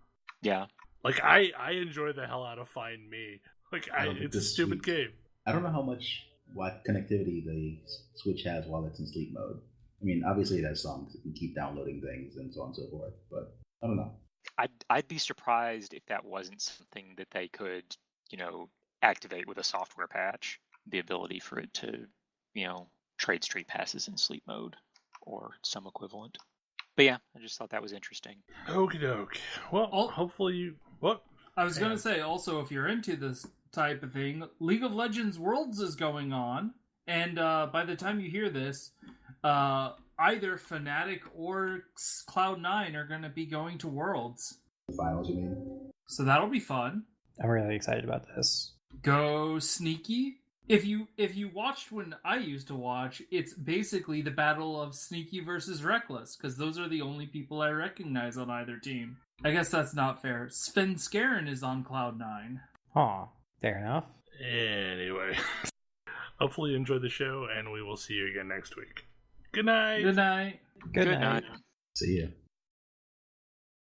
Yeah. Like I enjoy the hell out of Find Me. Like it's a stupid game. I don't know how much connectivity the Switch has while it's in sleep mode. I mean, obviously it has some, because it can keep downloading things and so on and so forth, but I don't know. I'd be surprised if that wasn't something that they could, activate with a software patch, the ability for it to trade street passes in sleep mode or some equivalent. But yeah, I just thought that was interesting. Okie doke. Well, hopefully you... What? I was going to say, also, if you're into this type of thing, League of Legends Worlds is going on. And by the time you hear this, either Fnatic or Cloud9 are going to be going to Worlds. Finals, you mean? So that'll be fun. I'm really excited about this. Go Sneaky. If you watched when I used to watch, it's basically the battle of Sneaky versus Reckless, because those are the only people I recognize on either team. I guess that's not fair. Sven Skaren is on Cloud9. Aw, fair enough. Anyway, hopefully you enjoyed the show, and we will see you again next week. Good night. Good night. Good night. See ya.